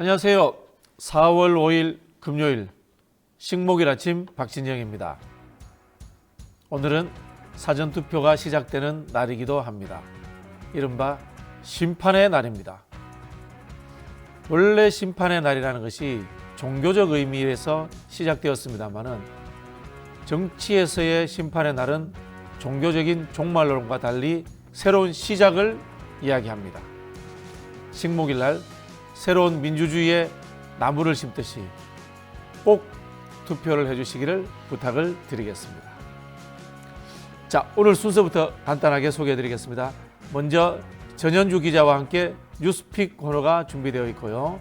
안녕하세요. 4월 5일 금요일 식목일 아침 박진영입니다. 오늘은 사전투표가 시작되는 날이기도 합니다. 이른바 심판의 날입니다. 원래 심판의 날이라는 것이 종교적 의미에서 시작되었습니다마는 정치에서의 심판의 날은 종교적인 종말론과 달리 새로운 시작을 이야기합니다. 식목일 날 새로운 민주주의의 나무를 심듯이 꼭 투표를 해주시기를 부탁을 드리겠습니다. 자, 오늘 순서부터 간단하게 소개해드리겠습니다. 먼저 전현주 기자와 함께 뉴스픽 코너가 준비되어 있고요.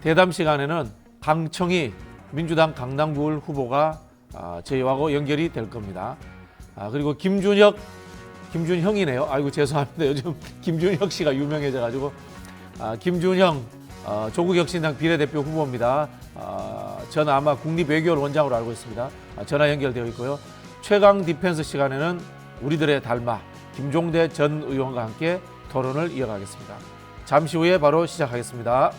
대담 시간에는 강청희 민주당 강남구을 후보가 저희하고 연결이 될 겁니다. 그리고 김준형이네요. 아이고 죄송합니다. 요즘 김준혁 씨가 유명해져가지고 김준형 조국혁신당 비례대표 후보입니다. 저는 아마 국립외교원장으로 알고 있습니다. 전화 연결되어 있고요. 최강 디펜스 시간에는 우리들의 달마 김종대 전 의원과 함께 토론을 이어가겠습니다. 잠시 후에 바로 시작하겠습니다.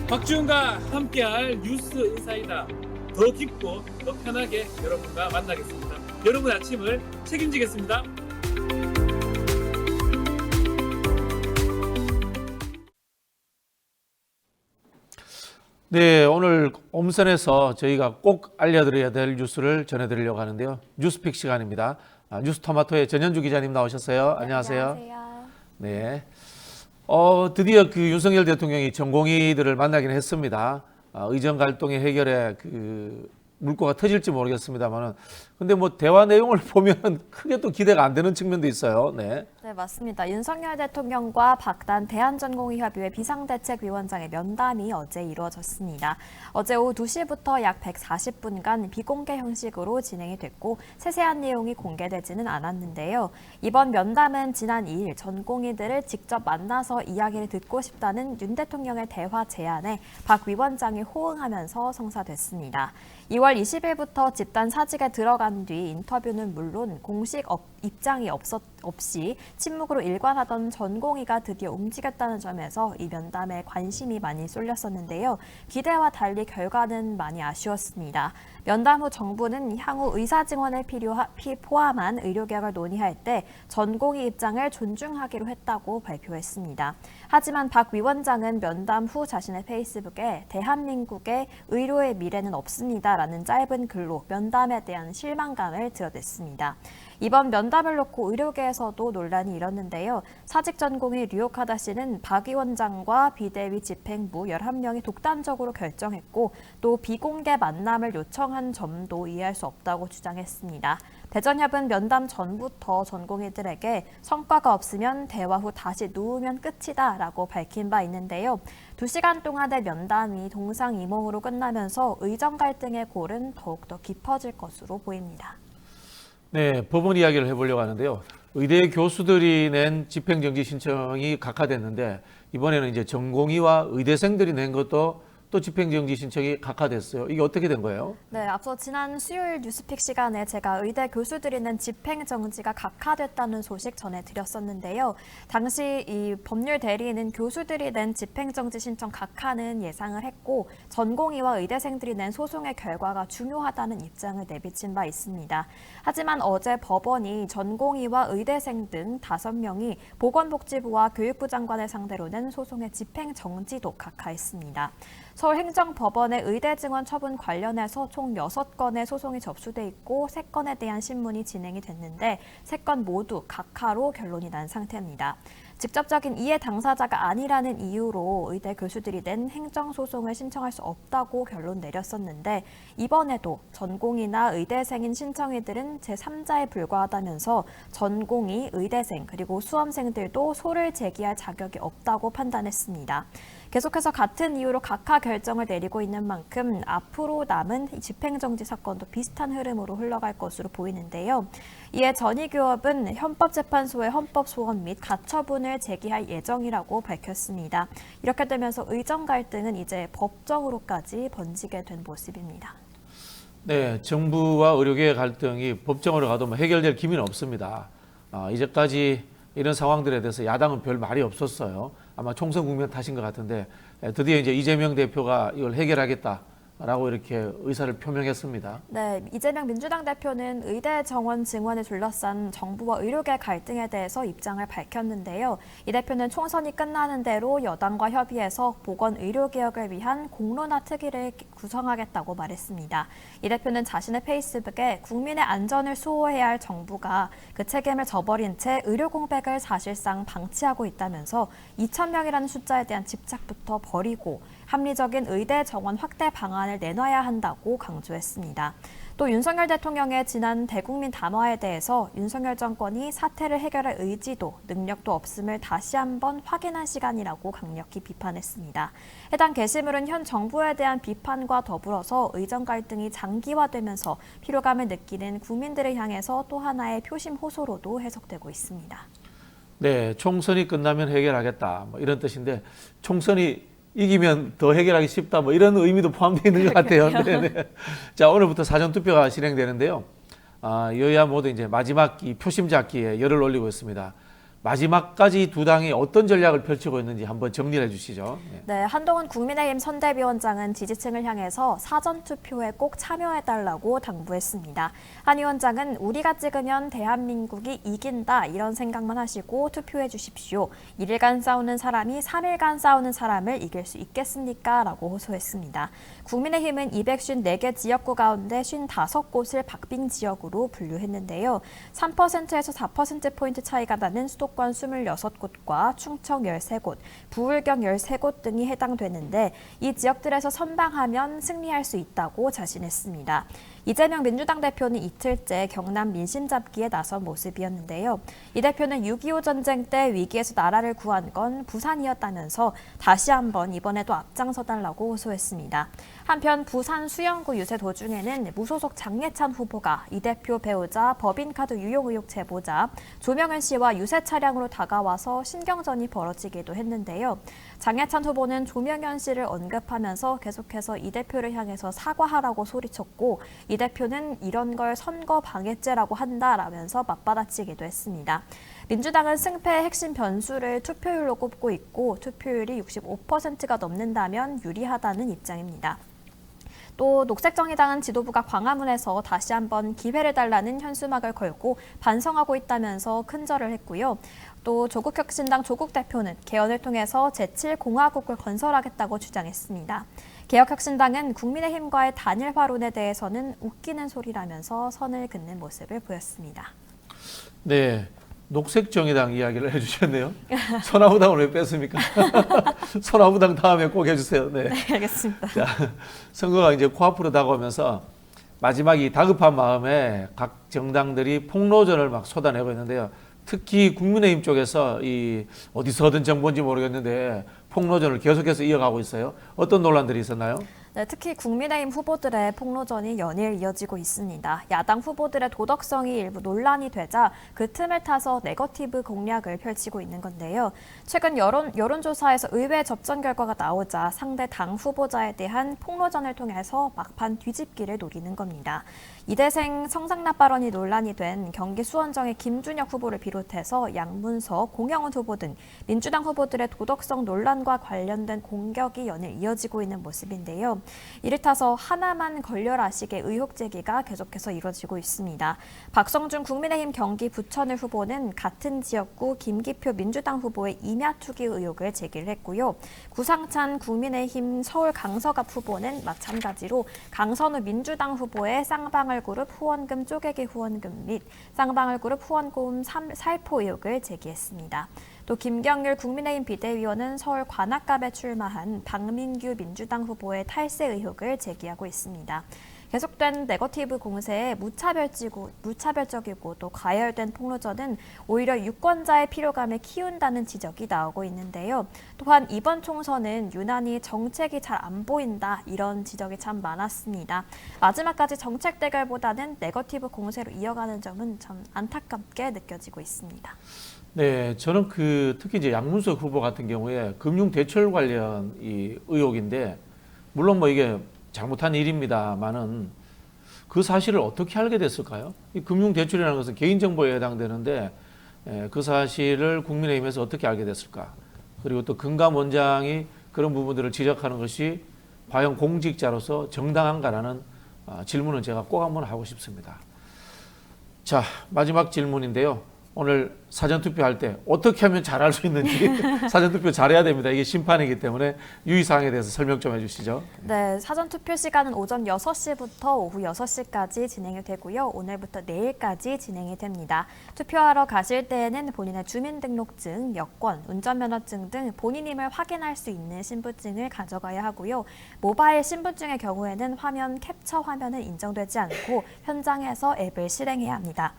박지훈과 함께할 뉴스 인사이다. 더 깊고 더 편하게 여러분과 만나겠습니다. 여러분 아침을 책임지겠습니다. 네, 오늘 옴선에서 저희가 꼭 알려드려야 될 뉴스를 전해드리려고 하는데요. 뉴스픽 시간입니다. 뉴스토마토의 전현주 기자님 나오셨어요. 안녕하세요. 안녕하세요. 네. 드디어 그 윤석열 대통령이 전공의들을 만나긴 했습니다. 의정 갈등의 해결에 그 물꼬가 터질지 모르겠습니다만은, 근데 뭐 대화 내용을 보면 크게 또 기대가 안 되는 측면도 있어요. 네. 네, 맞습니다. 윤석열 대통령과 박단 대한전공의협의회 비상대책위원장의 면담이 어제 이루어졌습니다. 어제 오후 2시부터 약 140분간 비공개 형식으로 진행이 됐고 세세한 내용이 공개되지는 않았는데요. 이번 면담은 지난 2일 전공의들을 직접 만나서 이야기를 듣고 싶다는 윤 대통령의 대화 제안에 박 위원장이 호응하면서 성사됐습니다. 2월 20일부터 집단 사직에 들어간 뒤 인터뷰는 물론 공식 입장이 없이 침묵으로 일관하던 전공의가 드디어 움직였다는 점에서 이 면담에 관심이 많이 쏠렸었는데요. 기대와 달리 결과는 많이 아쉬웠습니다. 면담 후 정부는 향후 의사 증언을 포함한 의료개혁을 논의할 때 전공의 입장을 존중하기로 했다고 발표했습니다. 하지만 박 위원장은 면담 후 자신의 페이스북에 대한민국의 의료의 미래는 없습니다라는 짧은 글로 면담에 대한 실망감을 드러냈습니다. 이번 면담을 놓고 의료계에서도 논란이 일었는데요. 사직 전공의 류오카다 씨는 박 위원장과 비대위 집행부 11명이 독단적으로 결정했고 또 비공개 만남을 요청한 점도 이해할 수 없다고 주장했습니다. 대전협은 면담 전부터 전공의들에게 성과가 없으면 대화 후 다시 누우면 끝이다라고 밝힌 바 있는데요. 2시간 동안의 면담이 동상이몽으로 끝나면서 의정 갈등의 골은 더욱더 깊어질 것으로 보입니다. 네, 법원 이야기를 해보려고 하는데요. 의대 교수들이 낸 집행정지 신청이 각하됐는데 이번에는 이제 전공의와 의대생들이 낸 것도 또 집행정지 신청이 각하됐어요. 이게 어떻게 된 거예요? 네, 앞서 지난 수요일 뉴스픽 시간에 제가 의대 교수들이 낸 집행정지가 각하됐다는 소식 전해드렸었는데요. 당시 이 법률 대리인은 교수들이 낸 집행정지 신청 각하는 예상을 했고 전공의와 의대생들이 낸 소송의 결과가 중요하다는 입장을 내비친 바 있습니다. 하지만 어제 법원이 전공의와 의대생 등 5명이 보건복지부와 교육부 장관을 상대로 낸 소송의 집행정지도 각하했습니다. 서울행정법원의 의대 증원 처분 관련해서 총 6건의 소송이 접수돼 있고 3건에 대한 신문이 진행이 됐는데 3건 모두 각하로 결론이 난 상태입니다. 직접적인 이해 당사자가 아니라는 이유로 의대 교수들이 낸 행정소송을 신청할 수 없다고 결론 내렸었는데 이번에도 전공의나 의대생인 신청의들은 제3자에 불과하다면서 전공의, 의대생 그리고 수험생들도 소를 제기할 자격이 없다고 판단했습니다. 계속해서 같은 이유로 각하 결정을 내리고 있는 만큼 앞으로 남은 집행정지 사건도 비슷한 흐름으로 흘러갈 것으로 보이는데요. 이에 전의교협은 헌법재판소에 헌법소원 및 가처분을 제기할 예정이라고 밝혔습니다. 이렇게 되면서 의정 갈등은 이제 법정으로까지 번지게 된 모습입니다. 네, 정부와 의료계의 갈등이 법정으로 가도 뭐 해결될 기미는 없습니다. 이제까지 이런 상황들에 대해서 야당은 별 말이 없었어요. 아마 총선 국면 탓인 것 같은데 드디어 이제 이재명 대표가 이걸 해결하겠다라고 이렇게 의사를 표명했습니다. 네, 이재명 민주당 대표는 의대 정원 증원을 둘러싼 정부와 의료계 갈등에 대해서 입장을 밝혔는데요. 이 대표는 총선이 끝나는 대로 여당과 협의해서 보건의료개혁을 위한 공론화 특위를 구성하겠다고 말했습니다. 이 대표는 자신의 페이스북에 국민의 안전을 수호해야 할 정부가 그 책임을 저버린 채 의료 공백을 사실상 방치하고 있다면서 2,000명이라는 숫자에 대한 집착부터 버리고 합리적인 의대 정원 확대 방안을 내놔야 한다고 강조했습니다. 또 윤석열 대통령의 지난 대국민 담화에 대해서 윤석열 정권이 사태를 해결할 의지도 능력도 없음을 다시 한번 확인한 시간이라고 강력히 비판했습니다. 해당 게시물은 현 정부에 대한 비판과 더불어서 의정 갈등이 장기화되면서 피로감을 느끼는 국민들을 향해서 또 하나의 표심 호소로도 해석되고 있습니다. 네, 총선이 끝나면 해결하겠다 뭐 이런 뜻인데 총선이 이기면 더 해결하기 쉽다 뭐 이런 의미도 포함되어 있는 것 같아요. 네네. 자, 오늘부터 사전투표가 진행되는데요. 여야 모두 이제 마지막 이 표심 잡기에 열을 올리고 있습니다. 마지막까지 두 당이 어떤 전략을 펼치고 있는지 한번 정리를 해주시죠. 네, 한동훈 국민의힘 선대위원장은 지지층을 향해서 사전투표에 꼭 참여해달라고 당부했습니다. 한 위원장은 우리가 찍으면 대한민국이 이긴다 이런 생각만 하시고 투표해 주십시오. 1일간 싸우는 사람이 3일간 싸우는 사람을 이길 수 있겠습니까? 라고 호소했습니다. 국민의힘은 254개 지역구 가운데 55곳을 박빙 지역으로 분류했는데요. 3%에서 4%포인트 차이가 나는 수도권 26곳과 충청 13곳, 부울경 13곳 등이 해당되는데 이 지역들에서 선방하면 승리할 수 있다고 자신했습니다. 이재명 민주당 대표는 이틀째 경남 민심 잡기에 나선 모습이었는데요. 이 대표는 6.25 전쟁 때 위기에서 나라를 구한 건 부산이었다면서 다시 한번 이번에도 앞장서달라고 호소했습니다. 한편 부산 수영구 유세 도중에는 무소속 장예찬 후보가 이 대표 배우자 법인카드 유용 의혹 제보자 조명은 씨와 유세 차량으로 다가와서 신경전이 벌어지기도 했는데요. 장예찬 후보는 조명현 씨를 언급하면서 계속해서 이 대표를 향해서 사과하라고 소리쳤고 이 대표는 이런 걸 선거 방해죄라고 한다라면서 맞받아치기도 했습니다. 민주당은 승패의 핵심 변수를 투표율로 꼽고 있고 투표율이 65%가 넘는다면 유리하다는 입장입니다. 또 녹색정의당은 지도부가 광화문에서 다시 한번 기회를 달라는 현수막을 걸고 반성하고 있다면서 큰절을 했고요. 또 조국혁신당 조국 대표는 개헌을 통해서 제7공화국을 건설하겠다고 주장했습니다. 개혁혁신당은 국민의힘과의 단일 화론에 대해서는 웃기는 소리라면서 선을 긋는 모습을 보였습니다. 네, 녹색정의당 이야기를 해주셨네요. 선화부당을 왜 뺐습니까? 선화부당 다음에 꼭 해주세요. 네, 알겠습니다. 자, 선거가 이제 코앞으로 다가오면서 마지막 이 다급한 마음에 각 정당들이 폭로전을 막 쏟아내고 있는데요. 특히 국민의힘 쪽에서 이 어디서 얻은 정보인지 모르겠는데 폭로전을 계속해서 이어가고 있어요. 어떤 논란들이 있었나요? 네, 특히 국민의힘 후보들의 폭로전이 연일 이어지고 있습니다. 야당 후보들의 도덕성이 일부 논란이 되자 그 틈을 타서 네거티브 공략을 펼치고 있는 건데요. 최근 여론조사에서 의외 접전 결과가 나오자 상대 당 후보자에 대한 폭로전을 통해서 막판 뒤집기를 노리는 겁니다. 이대생 성상납 발언이 논란이 된 경기 수원정의 김준혁 후보를 비롯해서 양문석, 공영훈 후보 등 민주당 후보들의 도덕성 논란과 관련된 공격이 연일 이어지고 있는 모습인데요. 이를 타서 하나만 걸려라식의 의혹 제기가 계속해서 이뤄지고 있습니다. 박성준 국민의힘 경기 부천을 후보는 같은 지역구 김기표 민주당 후보의 임야 투기 의혹을 제기를 했고요. 구상찬 국민의힘 서울 강서갑 후보는 마찬가지로 강선우 민주당 후보의 쌍방울 그룹 후원금 쪼개기 후원금 및 쌍방울 그룹 후원금 살포 의혹을 제기했습니다. 또 김경률 국민의힘 비대위원은 서울 관악갑에 출마한 박민규 민주당 후보의 탈세 의혹을 제기하고 있습니다. 계속된 네거티브 공세에 무차별적이고 또 가열된 폭로전은 오히려 유권자의 피로감을 키운다는 지적이 나오고 있는데요. 또한 이번 총선은 유난히 정책이 잘 안 보인다 이런 지적이 참 많았습니다. 마지막까지 정책 대결보다는 네거티브 공세로 이어가는 점은 참 안타깝게 느껴지고 있습니다. 네, 저는 특히 이제 양문석 후보 같은 경우에 금융 대출 관련 이 의혹인데, 물론 뭐 이게 잘못한 일입니다만은 그 사실을 어떻게 알게 됐을까요? 이 금융 대출이라는 것은 개인 정보에 해당되는데 그 사실을 국민의힘에서 어떻게 알게 됐을까? 그리고 또 금감 원장이 그런 부분들을 지적하는 것이 과연 공직자로서 정당한가라는 질문을 제가 꼭 한번 하고 싶습니다. 자, 마지막 질문인데요. 오늘 사전투표할 때 어떻게 하면 잘할 수 있는지 사전투표 잘해야 됩니다. 이게 심판이기 때문에 유의사항에 대해서 설명 좀 해주시죠. 네, 사전투표 시간은 오전 6시부터 오후 6시까지 진행이 되고요. 오늘부터 내일까지 진행이 됩니다. 투표하러 가실 때에는 본인의 주민등록증, 여권, 운전면허증 등 본인임을 확인할 수 있는 신분증을 가져가야 하고요. 모바일 신분증의 경우에는 화면 캡처 화면은 인정되지 않고 현장에서 앱을 실행해야 합니다.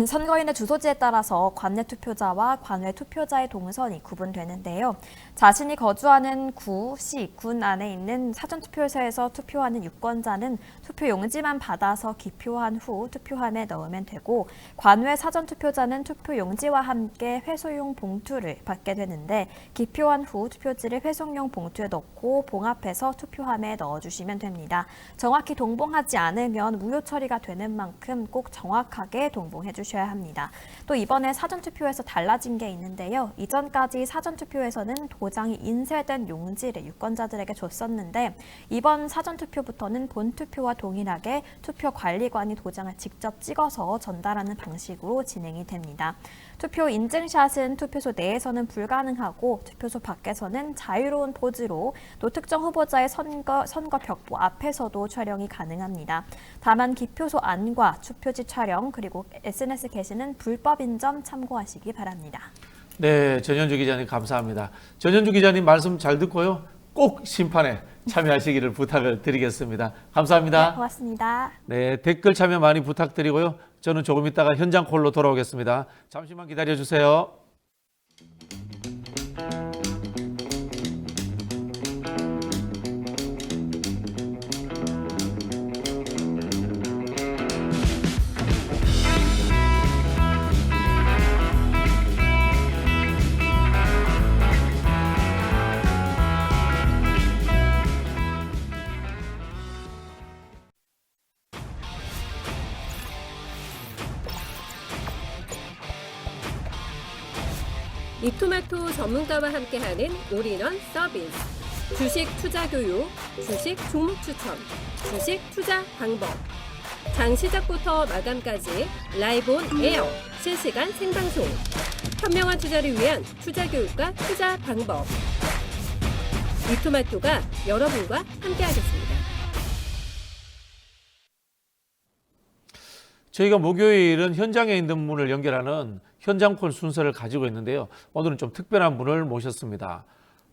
선거인의 주소지에 따라서 관내 투표자와 관외 투표자의 동선이 구분되는데요. 자신이 거주하는 구, 시, 군 안에 있는 사전투표소에서 투표하는 유권자는 투표 용지만 받아서 기표한 후 투표함에 넣으면 되고, 관외 사전투표자는 투표 용지와 함께 회소용 봉투를 받게 되는데, 기표한 후 투표지를 회송용 봉투에 넣고 봉합해서 투표함에 넣어주시면 됩니다. 정확히 동봉하지 않으면 무효 처리가 되는 만큼 꼭 정확하게 동봉해 주셔야 합니다. 또 이번에 사전투표에서 달라진 게 있는데요. 이전까지 사전투표에서는 도장이 인쇄된 용지를 유권자들에게 줬었는데, 이번 사전투표부터는 본투표와 동일하게 투표관리관이 도장을 직접 찍어서 전달하는 방식으로 진행이 됩니다. 투표 인증샷은 투표소 내에서는 불가능하고 투표소 밖에서는 자유로운 포즈로 또 특정 후보자의 선거 벽보 앞에서도 촬영이 가능합니다. 다만 기표소 안과 투표지 촬영 그리고 SNS 게시는 불법인 점 참고하시기 바랍니다. 네, 전현주 기자님 감사합니다. 전현주 기자님 말씀 잘 듣고요. 꼭 심판에 참여하시기를 부탁을 드리겠습니다. 감사합니다. 네, 고맙습니다. 네, 댓글 참여 많이 부탁드리고요. 저는 조금 있다가 현장 콜로 돌아오겠습니다. 잠시만 기다려 주세요. 이토마토 전문가와 함께하는 올인원 서비스. 주식 투자 교육, 주식 종목 추천, 주식 투자 방법. 장 시작부터 마감까지 라이브 온 에어 실시간 생방송. 현명한 투자를 위한 투자 교육과 투자 방법. 이토마토가 여러분과 함께하겠습니다. 저희가 목요일은 현장에 있는 분을 연결하는 현장콜 순서를 가지고 있는데요. 오늘은 좀 특별한 분을 모셨습니다.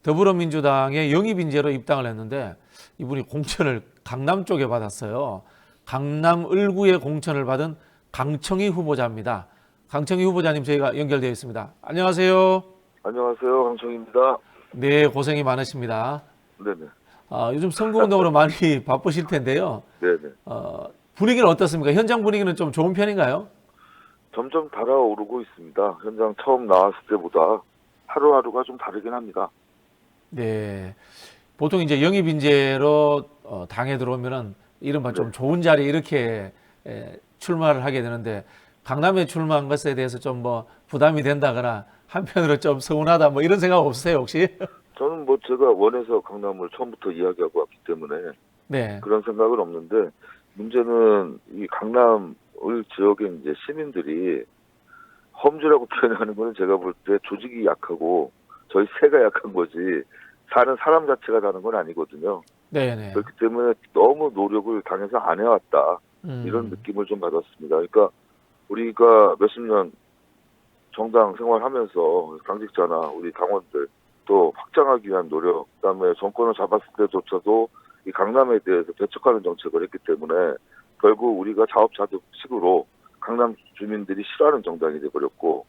더불어민주당의 영입인재로 입당을 했는데 이분이 공천을 강남 쪽에 받았어요. 강남 을구의 공천을 받은 강청희 후보자입니다. 강청희 후보자님 저희가 연결되어 있습니다. 안녕하세요. 안녕하세요. 강청희입니다. 네, 고생이 많으십니다. 네네. 요즘 선거운동으로 많이 바쁘실 텐데요. 네네. 분위기는 어떻습니까? 현장 분위기는 좀 좋은 편인가요? 점점 달아오르고 있습니다. 현장 처음 나왔을 때보다 하루하루가 좀 다르긴 합니다. 네. 보통 이제 영입 인재로 당에 들어오면은 이른바 좀 좋은 자리 이렇게 출마를 하게 되는데, 강남에 출마한 것에 대해서 좀 뭐 부담이 된다거나 한편으로 좀 서운하다 뭐 이런 생각 없으세요 혹시? 저는 뭐 제가 원해서 강남을 처음부터 이야기하고 왔기 때문에 네. 그런 생각은 없는데, 문제는 이 강남 을 지역의 이제 시민들이 험지라고 표현하는 거는 제가 볼 때 조직이 약하고 저희 새가 약한 거지 사는 사람 자체가 다른 건 아니거든요. 네네. 그렇기 때문에 너무 노력을 당해서 안 해왔다 이런 느낌을 좀 받았습니다. 그러니까 우리가 몇십 년 정당 생활하면서 당직자나 우리 당원들 또 확장하기 위한 노력, 그다음에 정권을 잡았을 때조차도 이 강남에 대해서 배척하는 정책을 했기 때문에 결국 우리가 자업자득식으로 강남 주민들이 싫어하는 정당이 돼버렸고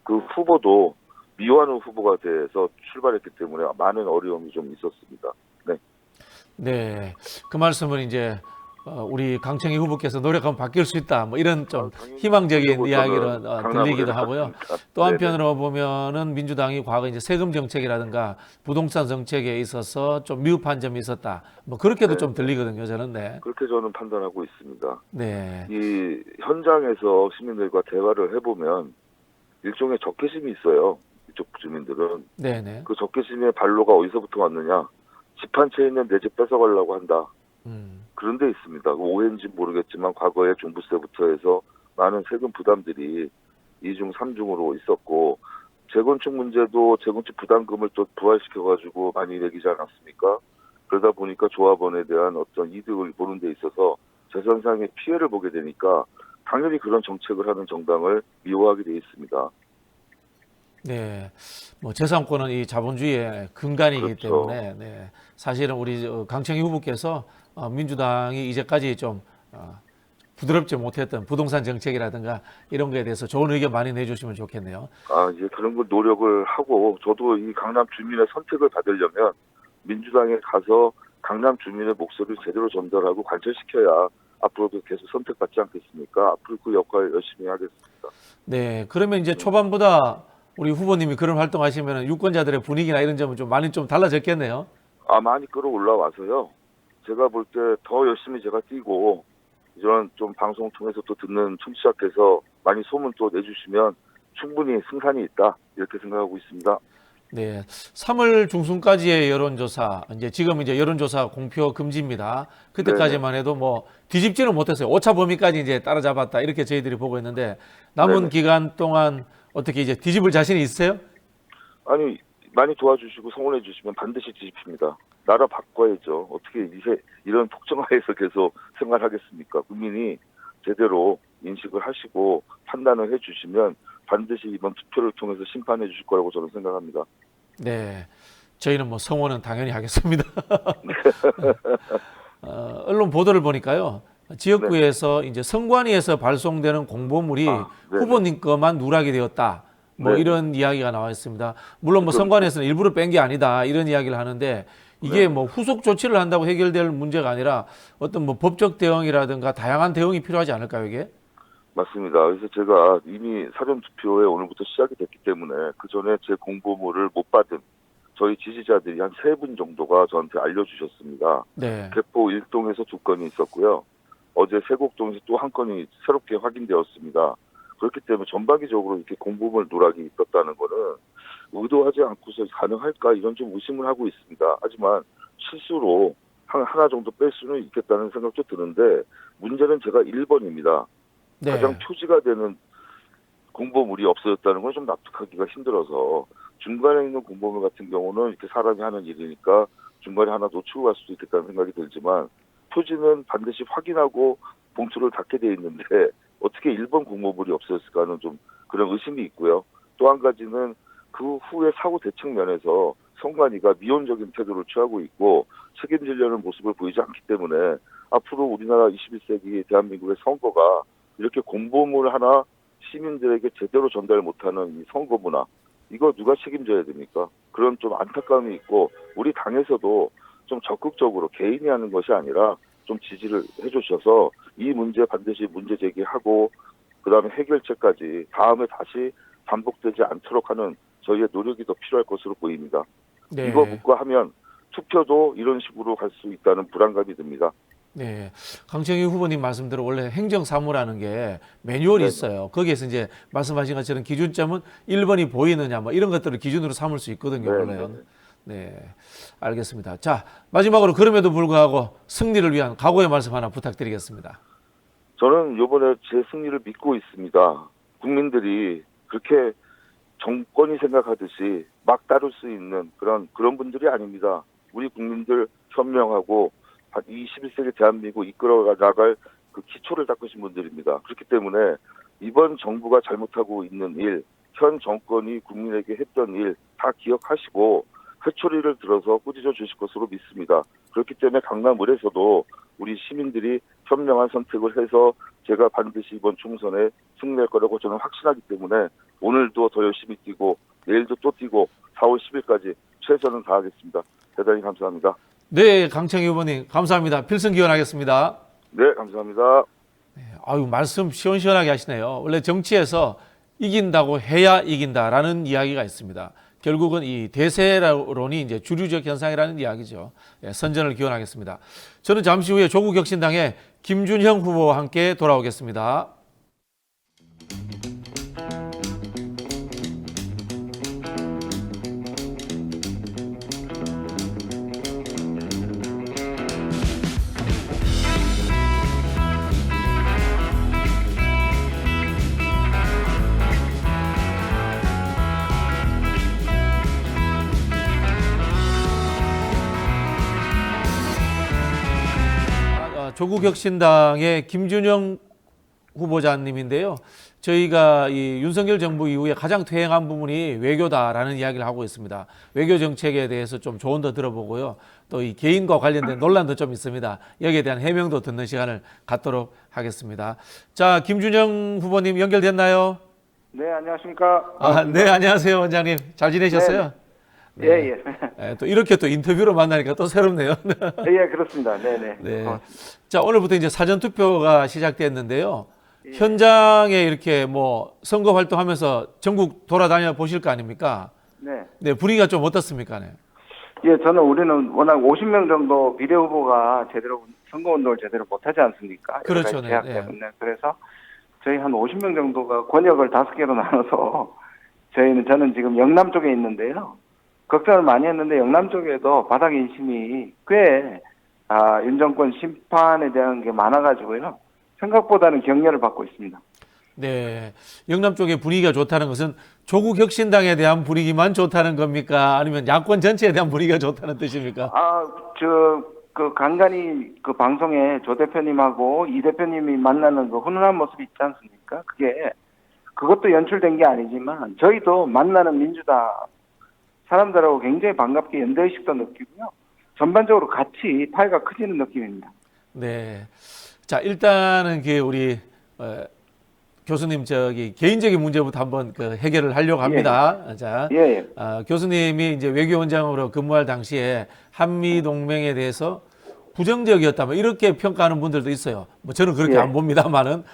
그 후보도 미완우 후보가 돼서 출발했기 때문에 많은 어려움이 좀 있었습니다. 네. 네, 그 말씀은 이제 우리 강청희 후보께서 노력하면 바뀔 수 있다. 뭐 이런 좀 당연히 희망적인 그거보다는 이야기를 강남을 들리기도 하고요. 해놨습니다. 또 네네. 한편으로 보면은 민주당이 과거 이제 세금 정책이라든가 부동산 정책에 있어서 좀 미흡한 점이 있었다. 뭐 그렇게도 네. 좀 들리거든요. 저는 네. 그렇게 저는 판단하고 있습니다. 네. 이 현장에서 시민들과 대화를 해보면 일종의 적개심이 있어요. 이쪽 주민들은. 네네. 그 적개심의 발로가 어디서부터 왔느냐. 집 한 채 있는 내 집 뺏어가려고 한다. 그런 데 있습니다. 오해인지 모르겠지만 과거에 종부세부터 해서 많은 세금 부담들이 2중, 3중으로 있었고 재건축 문제도 재건축 부담금을 또 부활시켜가지고 많이 매기지 않았습니까? 그러다 보니까 조합원에 대한 어떤 이득을 보는 데 있어서 재산상의 피해를 보게 되니까 당연히 그런 정책을 하는 정당을 미워하게 돼 있습니다. 네, 뭐 재산권은 이 자본주의의 근간이기 그렇죠. 때문에 네, 사실은 우리 강청희 후보께서 민주당이 이제까지 좀 부드럽지 못했던 부동산 정책이라든가 이런 거에 대해서 좋은 의견 많이 내주시면 좋겠네요. 이제 그런 걸 노력을 하고 저도 이 강남 주민의 선택을 받으려면 민주당에 가서 강남 주민의 목소리를 제대로 전달하고 관철시켜야 앞으로도 계속 선택받지 않겠습니까? 앞으로 그 역할 열심히 하겠습니다. 네, 그러면 이제 초반보다 우리 후보님이 그런 활동하시면 유권자들의 분위기나 이런 점은 좀 많이 좀 달라졌겠네요. 많이 끌어올라와서요. 제가 볼 때 더 열심히 제가 뛰고 이런 좀 방송 통해서 또 듣는 청취자께서 많이 소문 또 내주시면 충분히 승산이 있다 이렇게 생각하고 있습니다. 네, 3월 중순까지의 여론조사, 지금 이제 여론조사 공표 금지입니다. 그때까지만 해도 뭐 뒤집지는 못했어요. 오차 범위까지 이제 따라잡았다 이렇게 저희들이 보고 있는데 남은 네네. 기간 동안 어떻게 이제 뒤집을 자신이 있어요? 아니 많이 도와주시고 성원해 주시면 반드시 뒤집힙니다. 나라 바꿔야죠. 어떻게 이런 폭정하에서 계속 생활하겠습니까? 국민이 제대로 인식을 하시고 판단을 해주시면 반드시 이번 투표를 통해서 심판해 주실 거라고 저는 생각합니다. 네, 저희는 뭐 성원은 당연히 하겠습니다. 언론 보도를 보니까요. 지역구에서 이제 선관위에서 발송되는 공보물이 네네. 후보님 것만 누락이 되었다. 뭐 네. 이런 이야기가 나와 있습니다. 물론 뭐 그렇죠. 선관위에서는 일부러 뺀 게 아니다 이런 이야기를 하는데 이게 네. 뭐 후속 조치를 한다고 해결될 문제가 아니라 어떤 뭐 법적 대응이라든가 다양한 대응이 필요하지 않을까요, 이게? 맞습니다. 그래서 제가 이미 사전투표에 오늘부터 시작이 됐기 때문에 그 전에 제 공보물을 못 받은 저희 지지자들이 한 3분 정도가 저한테 알려주셨습니다. 네. 개포 1동에서 2건이 있었고요. 어제 세곡동에서 또 1건이 새롭게 확인되었습니다. 그렇기 때문에 전반기적으로 이렇게 공보물 누락이 있었다는 거는 의도하지 않고서 가능할까 이런 좀 의심을 하고 있습니다. 하지만 실수로 하나 정도 뺄 수는 있겠다는 생각도 드는데 문제는 제가 1번입니다. 네. 가장 표지가 되는 공보물이 없어졌다는 건 좀 납득하기가 힘들어서 중간에 있는 공보물 같은 경우는 이렇게 사람이 하는 일이니까 중간에 하나 놓치고 갈 수도 있겠다는 생각이 들지만 표지는 반드시 확인하고 봉투를 닫게 돼 있는데 어떻게 1번 공보물이 없어졌을까 하는 좀 그런 의심이 있고요. 또 한 가지는 그 후에 사후 대책 면에서 선관위가 미온적인 태도를 취하고 있고 책임지려는 모습을 보이지 않기 때문에 앞으로 우리나라 21세기 대한민국의 선거가 이렇게 공보물 하나 시민들에게 제대로 전달 못하는 이 선거 문화 이거 누가 책임져야 됩니까? 그런 좀 안타까움이 있고 우리 당에서도 좀 적극적으로 개인이 하는 것이 아니라 좀 지지를 해주셔서 이 문제 반드시 문제 제기하고 그다음에 해결책까지 다음에 다시 반복되지 않도록 하는 저희의 노력이 더 필요할 것으로 보입니다. 네. 이거 묵과 하면 투표도 이런 식으로 갈 수 있다는 불안감이 듭니다. 네. 강청희 후보님 말씀대로 원래 행정사무라는 게 매뉴얼이 네네. 있어요. 거기에서 이제 말씀하신 것처럼 기준점은 1번이 보이느냐 뭐 이런 것들을 기준으로 삼을 수 있거든요. 원래는. 네네. 네. 알겠습니다. 자, 마지막으로 그럼에도 불구하고 승리를 위한 각오의 말씀 하나 부탁드리겠습니다. 저는 이번에 제 승리를 믿고 있습니다. 국민들이 그렇게 정권이 생각하듯이 막 다룰 수 있는 그런 분들이 아닙니다. 우리 국민들 현명하고 21세기 대한민국 이끌어 나갈 그 기초를 닦으신 분들입니다. 그렇기 때문에 이번 정부가 잘못하고 있는 일, 현 정권이 국민에게 했던 일 다 기억하시고 회초리를 들어서 꾸짖어 주실 것으로 믿습니다. 그렇기 때문에 강남을에서도 우리 시민들이 현명한 선택을 해서 제가 반드시 이번 총선에 승리할 거라고 저는 확신하기 때문에 오늘도 더 열심히 뛰고 내일도 또 뛰고 4월 10일까지 최선을 다하겠습니다. 대단히 감사합니다. 네, 강창희 후보님 감사합니다. 필승 기원하겠습니다. 네, 감사합니다. 아유, 말씀 시원시원하게 하시네요. 원래 정치에서 이긴다고 해야 이긴다라는 이야기가 있습니다. 결국은 이 대세론이 이제 주류적 현상이라는 이야기죠. 예, 선전을 기원하겠습니다. 저는 잠시 후에 조국혁신당의 김준형 후보와 함께 돌아오겠습니다. 조국혁신당의 김준형 후보자님인데요. 저희가 이 윤석열 정부 이후에 가장 퇴행한 부분이 외교다라는 이야기를 하고 있습니다. 외교 정책에 대해서 좀 조언도 들어보고요. 또 이 개인과 관련된 논란도 좀 있습니다. 여기에 대한 해명도 듣는 시간을 갖도록 하겠습니다. 자, 김준형 후보님 연결됐나요? 네, 안녕하십니까. 네, 안녕하세요, 원장님. 잘 지내셨어요? 네. 예. 네, 또 이렇게 또 인터뷰로 만나니까 또 새롭네요. 예, 그렇습니다. 네네. 네. 고맙습니다. 자, 오늘부터 이제 사전 투표가 시작됐는데요. 현장에 이렇게 뭐 선거 활동하면서 전국 돌아다녀 보실 거 아닙니까? 네. 네, 분위기가 좀 어떻습니까? 네. 예, 우리는 워낙 50명 정도 비례 후보가 제대로 선거운동을 제대로 못하지 않습니까? 그렇죠. 여러 가지 제약 네. 때문에. 그래서 저희 한 50명 정도가 권역을 5개로 나눠서 저는 지금 영남 쪽에 있는데요. 걱정을 많이 했는데 영남 쪽에도 바닥 인심이 꽤 윤 정권 심판에 대한 게 많아가지고요. 생각보다는 격려를 받고 있습니다. 네. 영남 쪽의 분위기가 좋다는 것은 조국 혁신당에 대한 분위기만 좋다는 겁니까? 아니면 야권 전체에 대한 분위기가 좋다는 뜻입니까? 간간히 그 방송에 조 대표님하고 이 대표님이 만나는 그 훈훈한 모습이 있지 않습니까? 그것도 연출된 게 아니지만 저희도 만나는 민주당 사람들하고 굉장히 반갑게 연대의식도 느끼고요. 전반적으로 같이 파이가 커지는 느낌입니다. 네. 자, 일단은 우리 교수님 개인적인 문제부터 한번 해결을 하려고 합니다. 예. 자, 예. 교수님이 이제 외교원장으로 근무할 당시에 한미 동맹에 대해서 부정적이었다, 뭐 이렇게 평가하는 분들도 있어요. 뭐 저는 그렇게 예. 안 봅니다만은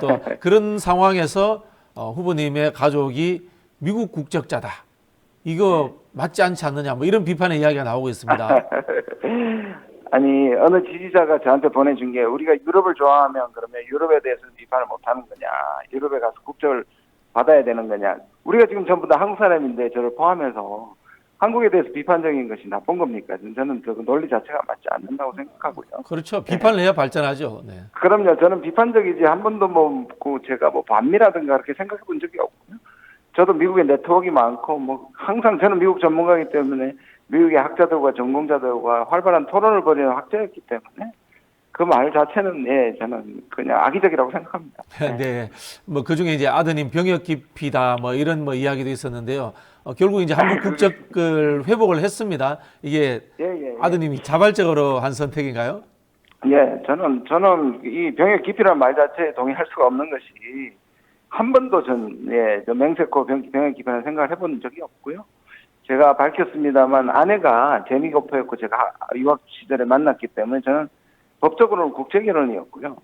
또 그런 상황에서 후보님의 가족이 미국 국적자다. 이거 맞지 않지 않느냐, 뭐 이런 비판의 이야기가 나오고 있습니다. 아니, 어느 지지자가 저한테 보내준 게 우리가 유럽을 좋아하면 그러면 유럽에 대해서는 비판을 못하는 거냐, 유럽에 가서 국적을 받아야 되는 거냐. 우리가 지금 전부 다 한국 사람인데 저를 포함해서 한국에 대해서 비판적인 것이 나쁜 겁니까? 저는 그 논리 자체가 맞지 않는다고 생각하고요. 그렇죠. 비판을 해야 발전하죠. 네. 그럼요. 저는 비판적이지 한 번도 제가 반미라든가 그렇게 생각해 본 적이 없고요. 저도 미국에 네트워크가 많고 항상 저는 미국 전문가이기 때문에 미국의 학자들과 전공자들과 활발한 토론을 벌이는 학자였기 때문에 그 말 자체는 저는 그냥 악의적이라고 생각합니다. 네. 뭐 그중에 이제 아드님 병역 기피다 뭐 이런 이야기도 있었는데요. 결국 이제 한국 국적을 회복을 했습니다. 이게 아드님이 자발적으로 한 선택인가요? 예, 저는 이 병역 기피라는 말 자체에 동의할 수가 없는 것이 한 번도 명세코 병역 기피라는 생각을 해본 적이 없고요. 제가 밝혔습니다만 아내가 재미교포였고 제가 유학 시절에 만났기 때문에 저는 법적으로는 국제결혼이었고요.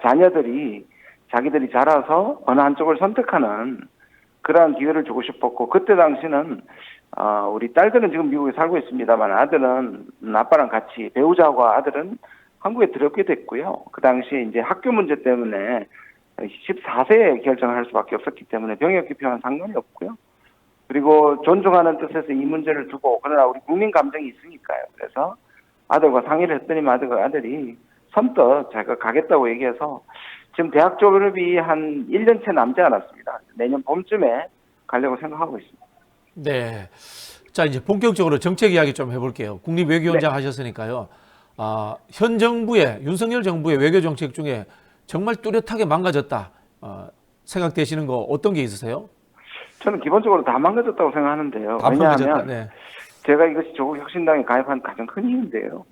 자녀들이 자기들이 자라서 어느 한쪽을 선택하는 그러한 기회를 주고 싶었고 그때 당시는 우리 딸들은 지금 미국에 살고 있습니다만 아들은 아빠랑 같이 배우자와 아들은 한국에 들어오게 됐고요. 그 당시에 이제 학교 문제 때문에 14세에 결정을 할 수밖에 없었기 때문에 병역 기피와는 상관이 없고요. 그리고 존중하는 뜻에서 이 문제를 두고 그러나 우리 국민 감정이 있으니까요. 그래서 아들과 상의를 했더니 아들이 선뜻 자기가 가겠다고 얘기해서 지금 대학 졸업이 한 1년 채 남지 않았습니다. 내년 봄쯤에 가려고 생각하고 있습니다. 네. 자, 이제 본격적으로 정책 이야기 좀 해볼게요. 국립외교원장 하셨으니까요. 현 정부의, 윤석열 정부의 외교 정책 중에 정말 뚜렷하게 망가졌다 생각되시는 거 어떤 게 있으세요? 저는 기본적으로 다 망가졌다고 생각하는데요. 다 왜냐하면 망가졌다. 네. 제가 이것이 조국혁신당에 가입한 가장 큰 이유인데요.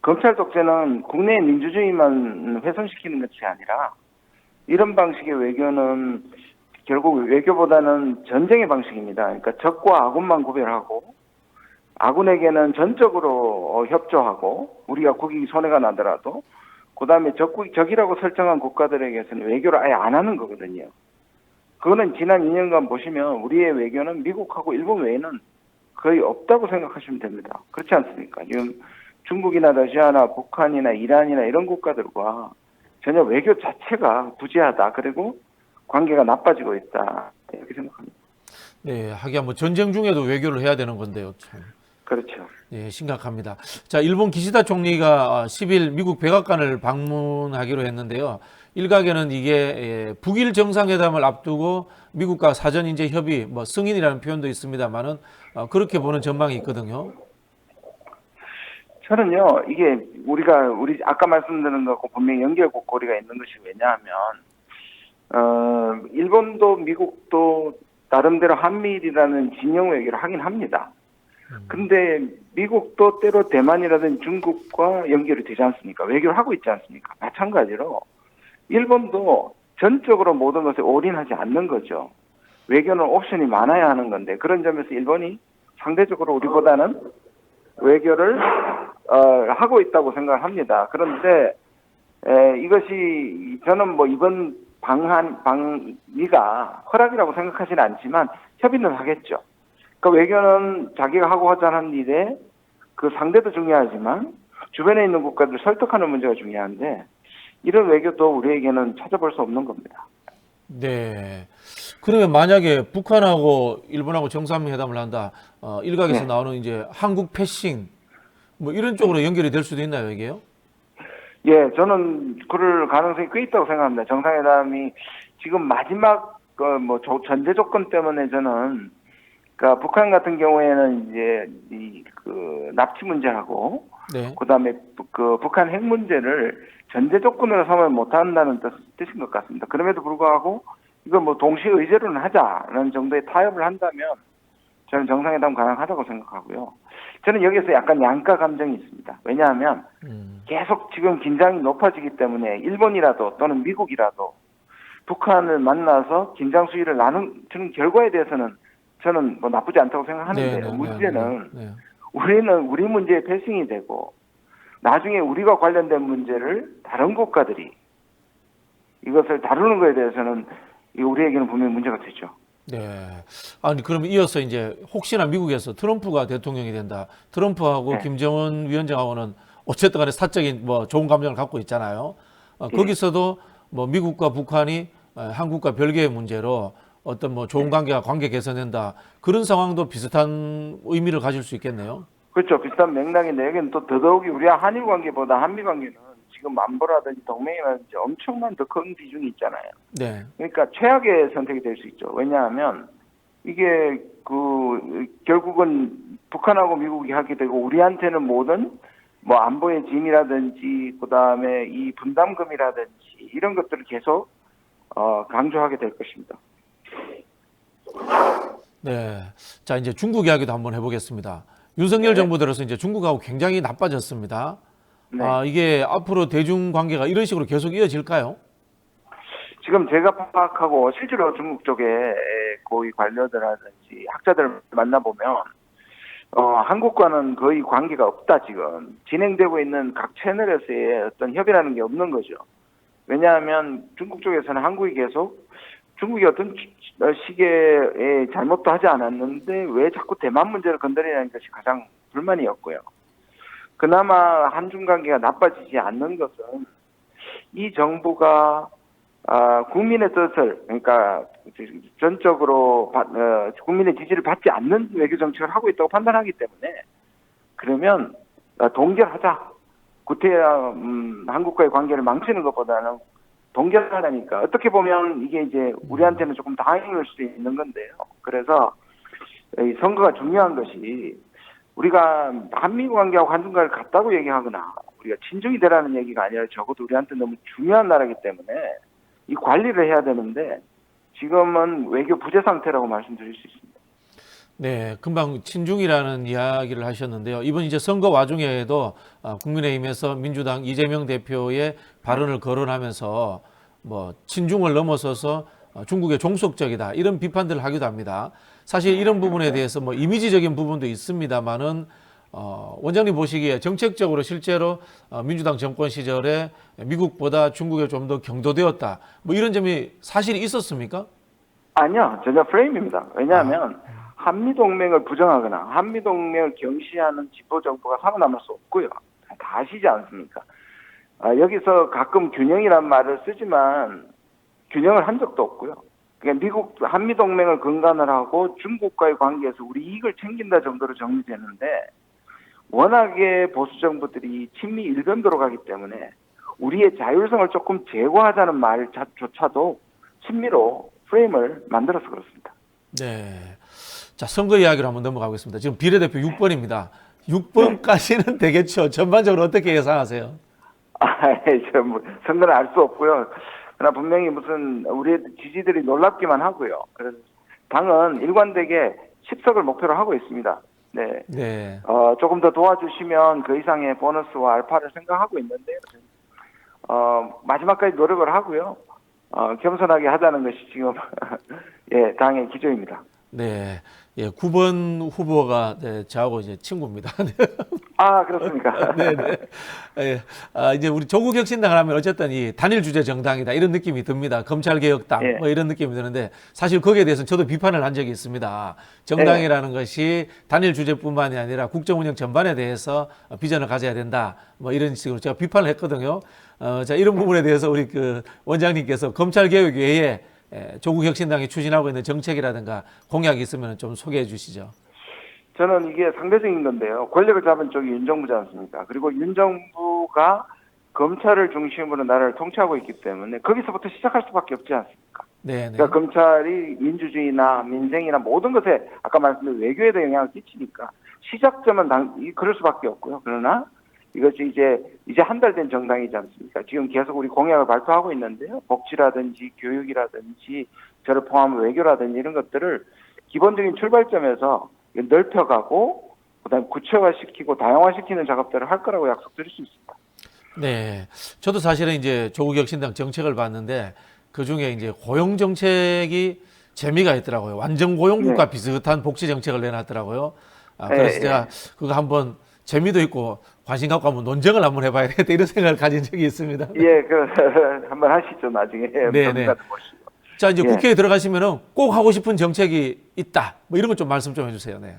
검찰 독재는 국내의 민주주의만 훼손시키는 것이 아니라 이런 방식의 외교는 결국 외교보다는 전쟁의 방식입니다. 그러니까 적과 아군만 구별하고 아군에게는 전적으로 협조하고 우리가 국익이 손해가 나더라도 그다음에 적이라고 설정한 국가들에게서는 외교를 아예 안 하는 거거든요. 그거는 지난 2년간 보시면 우리의 외교는 미국하고 일본 외에는 거의 없다고 생각하시면 됩니다. 그렇지 않습니까? 지금 중국이나 러시아나 북한이나 이란이나 이런 국가들과 전혀 외교 자체가 부재하다. 그리고 관계가 나빠지고 있다. 이렇게 생각합니다. 네, 하기야 뭐 전쟁 중에도 외교를 해야 되는 건데요. 참. 그렇죠. 예, 심각합니다. 자, 일본 기시다 총리가 10일 미국 백악관을 방문하기로 했는데요. 일각에는 이게 북일 정상회담을 앞두고 미국과 사전 인재 협의, 뭐 승인이라는 표현도 있습니다만은 그렇게 보는 전망이 있거든요. 저는요, 이게 우리 아까 말씀드린 것과 분명히 연결고리가 있는 것이 왜냐하면 일본도 미국도 나름대로 한미일이라는 진영 외교를 하긴 합니다. 근데 미국도 때로 대만이라든지 중국과 연결이 되지 않습니까? 외교를 하고 있지 않습니까? 마찬가지로 일본도 전적으로 모든 것에 올인하지 않는 거죠. 외교는 옵션이 많아야 하는 건데 그런 점에서 일본이 상대적으로 우리보다는 외교를 하고 있다고 생각을 합니다. 그런데 이것이 저는 뭐 이번 방미가 허락이라고 생각하지는 않지만 협의는 하겠죠. 그러니까 외교는 자기가 하고 하자는 일에 그 상대도 중요하지만 주변에 있는 국가들 설득하는 문제가 중요한데 이런 외교도 우리에게는 찾아볼 수 없는 겁니다. 네. 그러면 만약에 북한하고 일본하고 정상회담을 한다, 일각에서 네. 나오는 이제 한국 패싱, 뭐 이런 쪽으로 연결이 될 수도 있나요, 이게요? 예, 저는 그럴 가능성이 꽤 있다고 생각합니다. 정상회담이 지금 마지막 뭐 전제 조건 때문에 저는 그러니까 북한 같은 경우에는 이제 그 납치 문제하고 네. 그다음에 그 북한 핵 문제를 전제 조건으로 삼을 못한다는 뜻인 것 같습니다. 그럼에도 불구하고 이거 뭐 동시 의제로는 하자는 정도의 타협을 한다면 저는 정상회담 가능하다고 생각하고요. 저는 여기서 약간 양가 감정이 있습니다. 왜냐하면 계속 지금 긴장이 높아지기 때문에 일본이라도 또는 미국이라도 북한을 만나서 긴장 수위를 나누는 결과에 대해서는 저는 뭐 나쁘지 않다고 생각하는데요. 문제는 우리는 우리 문제에 패싱이 되고 나중에 우리가 관련된 문제를 다른 국가들이 이것을 다루는 것에 대해서는 우리에게는 분명히 문제가 되죠. 네. 아니, 그러면 이어서 이제 혹시나 미국에서 트럼프가 대통령이 된다. 트럼프하고 네. 김정은 위원장하고는 어쨌든 간에 사적인 뭐 좋은 감정을 갖고 있잖아요. 거기서도 뭐 미국과 북한이 한국과 별개의 문제로 어떤 뭐 좋은 관계가 관계 개선된다. 그런 상황도 비슷한 의미를 가질 수 있겠네요. 그렇죠. 비슷한 맥락인데 여기는 또 더더욱이 우리와 한일 관계보다 한미 관계는 지금 안보라든지 동맹이라든지 엄청난 더 큰 비중이 있잖아요. 네. 그러니까 최악의 선택이 될 수 있죠. 왜냐하면 이게 결국은 북한하고 미국이 하게 되고 우리한테는 모든 뭐 안보의 짐이라든지 그다음에 이 분담금이라든지 이런 것들을 계속 강조하게 될 것입니다. 네. 자, 이제 중국 이야기도 한번 해보겠습니다. 윤석열 정부 들어서 이제 중국하고 굉장히 나빠졌습니다. 네. 이게 앞으로 대중 관계가 이런 식으로 계속 이어질까요? 지금 제가 파악하고 실제로 중국 쪽에 고위 관료들이라든지 학자들 만나보면 한국과는 거의 관계가 없다. 지금 진행되고 있는 각 채널에서의 어떤 협의라는 게 없는 거죠. 왜냐하면 중국 쪽에서는 한국이 계속 중국이 어떤 시기에 잘못도 하지 않았는데 왜 자꾸 대만 문제를 건드리냐는 것이 가장 불만이었고요. 그나마 한중 관계가 나빠지지 않는 것은 이 정부가 국민의 뜻을 그러니까 전적으로 국민의 지지를 받지 않는 외교 정책을 하고 있다고 판단하기 때문에 그러면 동결하자. 구태여 한국과의 관계를 망치는 것보다는 동결하라니까 어떻게 보면 이게 이제 우리한테는 조금 다행일 수도 있는 건데요. 그래서 이 선거가 중요한 것이 우리가 한미 관계하고 한중 관계를 같다고 얘기하거나 우리가 친중이 되라는 얘기가 아니라 적어도 우리한테 너무 중요한 나라이기 때문에 이 관리를 해야 되는데 지금은 외교 부재 상태라고 말씀드릴 수 있습니다. 네, 금방 친중이라는 이야기를 하셨는데요. 이번 이제 선거 와중에도 국민의힘에서 민주당 이재명 대표의 발언을 거론하면서 뭐 친중을 넘어서서 중국의 종속적이다 이런 비판들을 하기도 합니다. 사실 이런 부분에 대해서 뭐 이미지적인 부분도 있습니다만은 원장님 보시기에 정책적으로 실제로 민주당 정권 시절에 미국보다 중국에 좀 더 경도되었다 뭐 이런 점이 사실이 있었습니까? 아니요, 전혀 프레임입니다. 왜냐하면 한미동맹을 부정하거나 한미동맹을 경시하는 진보정부가 살아남을 수 없고요. 다 아시지 않습니까? 여기서 가끔 균형이란 말을 쓰지만 균형을 한 적도 없고요. 그러니까 미국 한미동맹을 근간을 하고 중국과의 관계에서 우리 이익을 챙긴다 정도로 정리되는데 워낙에 보수 정부들이 친미 일변도로 가기 때문에 우리의 자율성을 조금 제고하자는 말조차도 친미로 프레임을 만들어서 그렇습니다. 네. 자, 선거 이야기로 한번 넘어가겠습니다. 지금 비례대표 6번입니다. 6번까지는 되겠죠. 전반적으로 어떻게 예상하세요? 뭐 선거는 알 수 없고요. 그러나 분명히 무슨 우리 지지들이 놀랍기만 하고요. 그래서 당은 일관되게 10석을 목표로 하고 있습니다. 네. 네. 조금 더 도와주시면 그 이상의 보너스와 알파를 생각하고 있는데요. 마지막까지 노력을 하고요. 겸손하게 하자는 것이 지금 예, 당의 기조입니다. 네. 예, 9번 후보가 네, 저하고 이제 친구입니다. 아, 그렇습니까? 네네. 예, 이제 우리 조국혁신당을 하면 어쨌든 이 단일 주제 정당이다 이런 느낌이 듭니다. 검찰개혁당 예. 뭐 이런 느낌이 드는데 사실 거기에 대해서는 저도 비판을 한 적이 있습니다. 정당이라는 것이 단일 주제뿐만이 아니라 국정운영 전반에 대해서 비전을 가져야 된다. 뭐 이런 식으로 제가 비판을 했거든요. 자, 이런 부분에 대해서 우리 그 원장님께서 검찰개혁 외에 조국혁신당이 추진하고 있는 정책이라든가 공약이 있으면 좀 소개해 주시죠. 저는 이게 상대적인 건데요. 권력을 잡은 쪽이 윤정부지 않습니까? 그리고 윤정부가 검찰을 중심으로 나라를 통치하고 있기 때문에 거기서부터 시작할 수밖에 없지 않습니까? 네. 그러니까 검찰이 민주주의나 민생이나 모든 것에 아까 말씀드린 외교에도 영향을 끼치니까 시작점은 그럴 수밖에 없고요. 그러나 이것이 이제 한 달 된 정당이지 않습니까? 지금 계속 우리 공약을 발표하고 있는데요. 복지라든지 교육이라든지 저를 포함한 외교라든지 이런 것들을 기본적인 출발점에서 넓혀가고 그다음에 구체화시키고 다양화시키는 작업들을 할 거라고 약속드릴 수 있습니다. 네. 저도 사실은 이제 조국혁신당 정책을 봤는데 그 중에 이제 고용 정책이 재미가 있더라고요. 완전 고용국가 네. 비슷한 복지 정책을 내놨더라고요. 그래서 제가 그거 한번 재미도 있고 관심 갖고 한번 논쟁을 한번 해봐야 되겠다 이런 생각을 가진 적이 있습니다. 예, 한번 하시죠 나중에. 네네. 자 이제 예. 국회에 들어가시면은 꼭 하고 싶은 정책이 있다. 뭐 이런 것 좀 말씀 좀 해주세요. 네.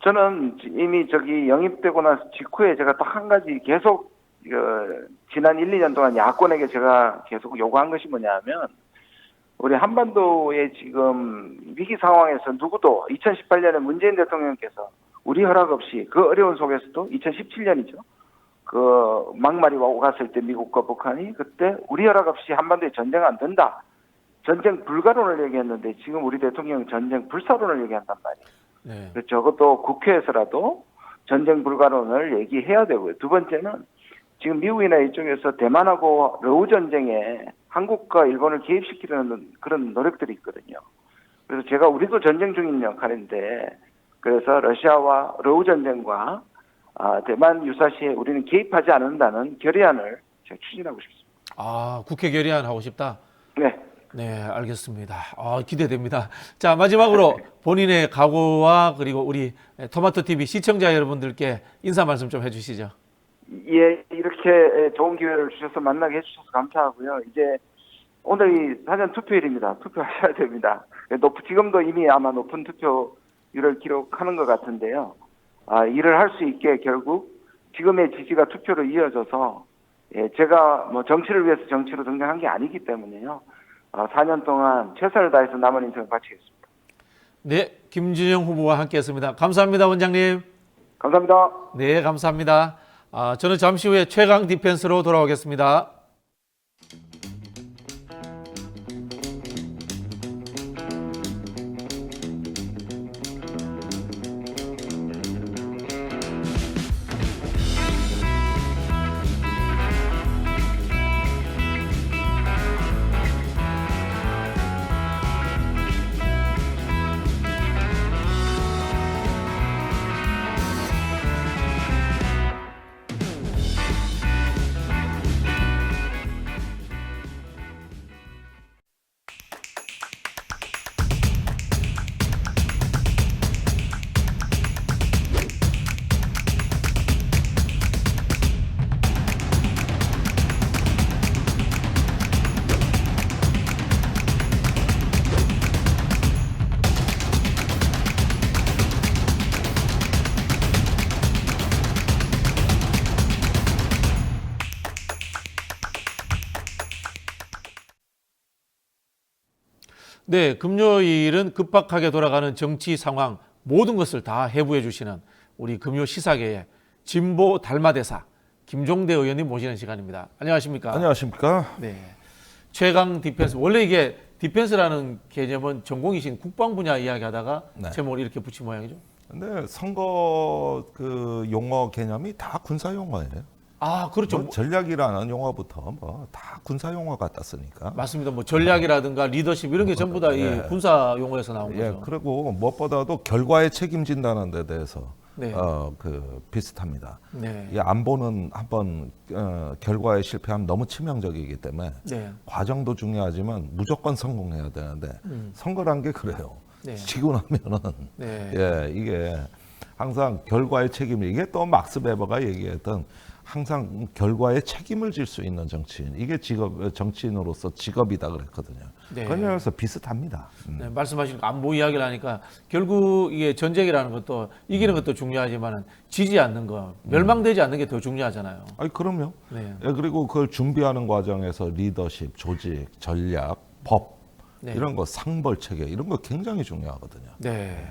저는 이미 영입되고 나서 직후에 제가 딱 한 가지 계속 지난 1, 2년 동안 야권에게 제가 계속 요구한 것이 뭐냐면 우리 한반도의 지금 위기 상황에서 누구도 2018년에 문재인 대통령께서 우리 허락 없이 그 어려운 속에서도 2017년이죠. 그 막말이 오갔을 때 미국과 북한이 그때 우리 허락 없이 한반도에 전쟁 안 된다. 전쟁 불가론을 얘기했는데 지금 우리 대통령은 전쟁 불사론을 얘기한단 말이에요. 네. 그래서 적어도 국회에서라도 전쟁 불가론을 얘기해야 되고요. 두 번째는 지금 미국이나 이쪽에서 대만하고 러우 전쟁에 한국과 일본을 개입시키려는 그런 노력들이 있거든요. 그래서 제가 우리도 전쟁 중인 역할인데 그래서 러시아와 러우 전쟁과 대만 유사시에 우리는 개입하지 않는다는 결의안을 제가 추진하고 싶습니다. 국회 결의안 하고 싶다. 네. 네, 알겠습니다. 기대됩니다. 자, 마지막으로 본인의 각오와 그리고 우리 토마토 TV 시청자 여러분들께 인사 말씀 좀 해주시죠. 예, 이렇게 좋은 기회를 주셔서 만나게 해주셔서 감사하고요. 이제 오늘이 사전 투표일입니다. 투표하셔야 됩니다. 지금도 이미 아마 높은 투표율을 기록하는 것 같은데요. 일을 할 수 있게 결국 지금의 지지가 투표로 이어져서 제가 뭐 정치를 위해서 정치로 등장한 게 아니기 때문에요. 4년 동안 최선을 다해서 남은 인생을 바치겠습니다. 네, 김준영 후보와 함께했습니다. 감사합니다, 원장님. 감사합니다. 네, 감사합니다. 저는 잠시 후에 최강 디펜스로 돌아오겠습니다. 네, 금요일은 급박하게 돌아가는 정치 상황 모든 것을 다 해부해 주시는 우리 금요 시사계의 진보 달마대사 김종대 의원님 모시는 시간입니다. 안녕하십니까? 안녕하십니까? 네, 최강 디펜스. 원래 이게 디펜스라는 개념은 전공이신 국방 분야 이야기하다가 네. 제목을 이렇게 붙인 모양이죠. 근데 선거 그 용어 개념이 다 군사 용어예요. 아, 그렇죠. 뭐 전략이라는 용어부터 뭐 다 군사 용어 같다 쓰니까. 맞습니다. 뭐 전략이라든가 리더십 이런 게 전부 다 이 예. 군사 용어에서 나온 예, 거죠. 그리고 무엇보다도 결과에 책임진다는 데 대해서 네. 그 비슷합니다. 네. 이 안보는 한번 결과에 실패하면 너무 치명적이기 때문에 네. 과정도 중요하지만 무조건 성공해야 되는데 선거란 게 그래요. 네. 지고 나면은 네. 예, 이게 항상 결과의 책임이 이게 또 막스 베버가 얘기했던 항상 결과에 책임을 질 수 있는 정치인 이게 정치인으로서 직업이다 그랬거든요. 네. 그래서 비슷합니다. 네, 말씀하신 안보 이야기를 하니까 결국 이게 전쟁이라는 것도 이기는 것도 중요하지만 지지 않는 거, 멸망되지 않는 게 더 중요하잖아요. 아니 그럼요. 네. 예, 그리고 그걸 준비하는 과정에서 리더십, 조직, 전략, 법 네. 이런 거 상벌 체계 이런 거 굉장히 중요하거든요. 네.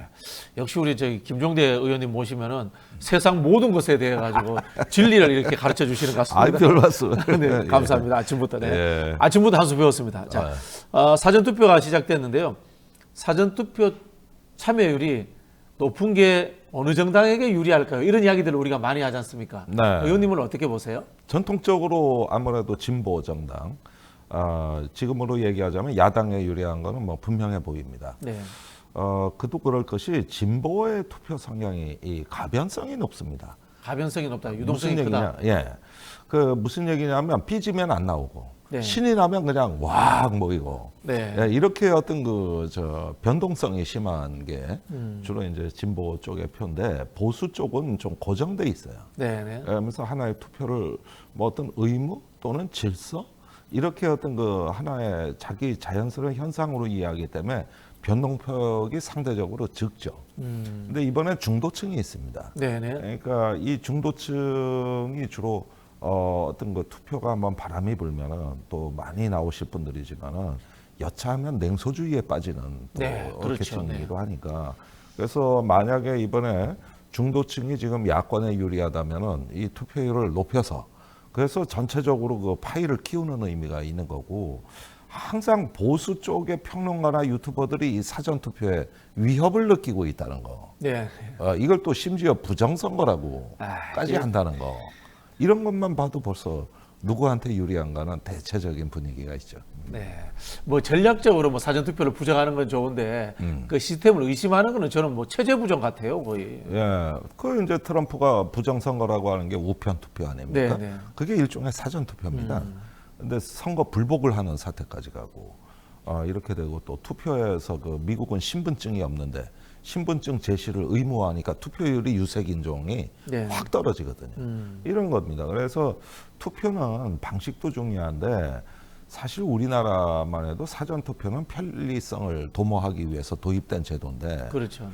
역시 우리 저기 김종대 의원님 모시면은 세상 모든 것에 대해 가지고 진리를 이렇게 가르쳐 주시는 것 아이 같습니다. 별 말씀. 네, 감사합니다. 아침부터. 네. 예. 아침부터 한 수 배웠습니다. 자, 사전 투표가 시작됐는데요. 사전 투표 참여율이 높은 게 어느 정당에게 유리할까요? 이런 이야기들을 우리가 많이 하지 않습니까? 네. 의원님은 어떻게 보세요? 전통적으로 아무래도 진보 정당 지금으로 얘기하자면 야당에 유리한 거는 뭐 분명해 보입니다. 네. 그도 그럴 것이 진보의 투표 성향이 이 가변성이 높습니다. 가변성이 높다. 유동성이 무슨 크다. 얘기냐? 예. 그 무슨 얘기냐면 삐지면 안 나오고 네. 신이 나면 그냥 와악 모이고 네. 예, 이렇게 어떤 그 변동성이 심한 게 주로 이제 진보 쪽의 표인데 보수 쪽은 좀 고정돼 있어요. 네, 네. 예, 그래서 하나의 투표를 뭐 어떤 의무 또는 질서 이렇게 어떤 그 하나의 자기 자연스러운 현상으로 이해하기 때문에 변동폭이 상대적으로 적죠. 근데 이번에 중도층이 있습니다. 네, 네. 그러니까 이 중도층이 주로 어떤 그 투표가 한번 바람이 불면은 또 많이 나오실 분들이지만은 여차하면 냉소주의에 빠지는 또 네, 그렇죠. 계층이기도 하니까 그래서 만약에 이번에 중도층이 지금 야권에 유리하다면은 이 투표율을 높여서 그래서 전체적으로 그 파이를 키우는 의미가 있는 거고 항상 보수 쪽의 평론가나 유튜버들이 이 사전 투표에 위협을 느끼고 있다는 거. 네. 이걸 또 심지어 부정선거라고까지 한다는 거. 이런 것만 봐도 벌써 누구한테 유리한가는 대체적인 분위기가 있죠. 네. 뭐 전략적으로 뭐 사전 투표를 부정하는 건 좋은데 그 시스템을 의심하는 거는 저는 뭐 체제 부정 같아요, 거의. 예, 그 이제 트럼프가 부정선거라고 하는 게 우편 투표 아닙니까? 네, 네. 그게 일종의 사전 투표입니다. 근데 선거 불복을 하는 사태까지 가고 이렇게 되고 또 투표에서 그 미국은 신분증이 없는데 신분증 제시를 의무화하니까 투표율이 유색 인종이 네. 확 떨어지거든요. 이런 겁니다. 그래서 투표는 방식도 중요한데 사실 우리나라만 해도 사전 투표는 편리성을 도모하기 위해서 도입된 제도인데 그렇죠.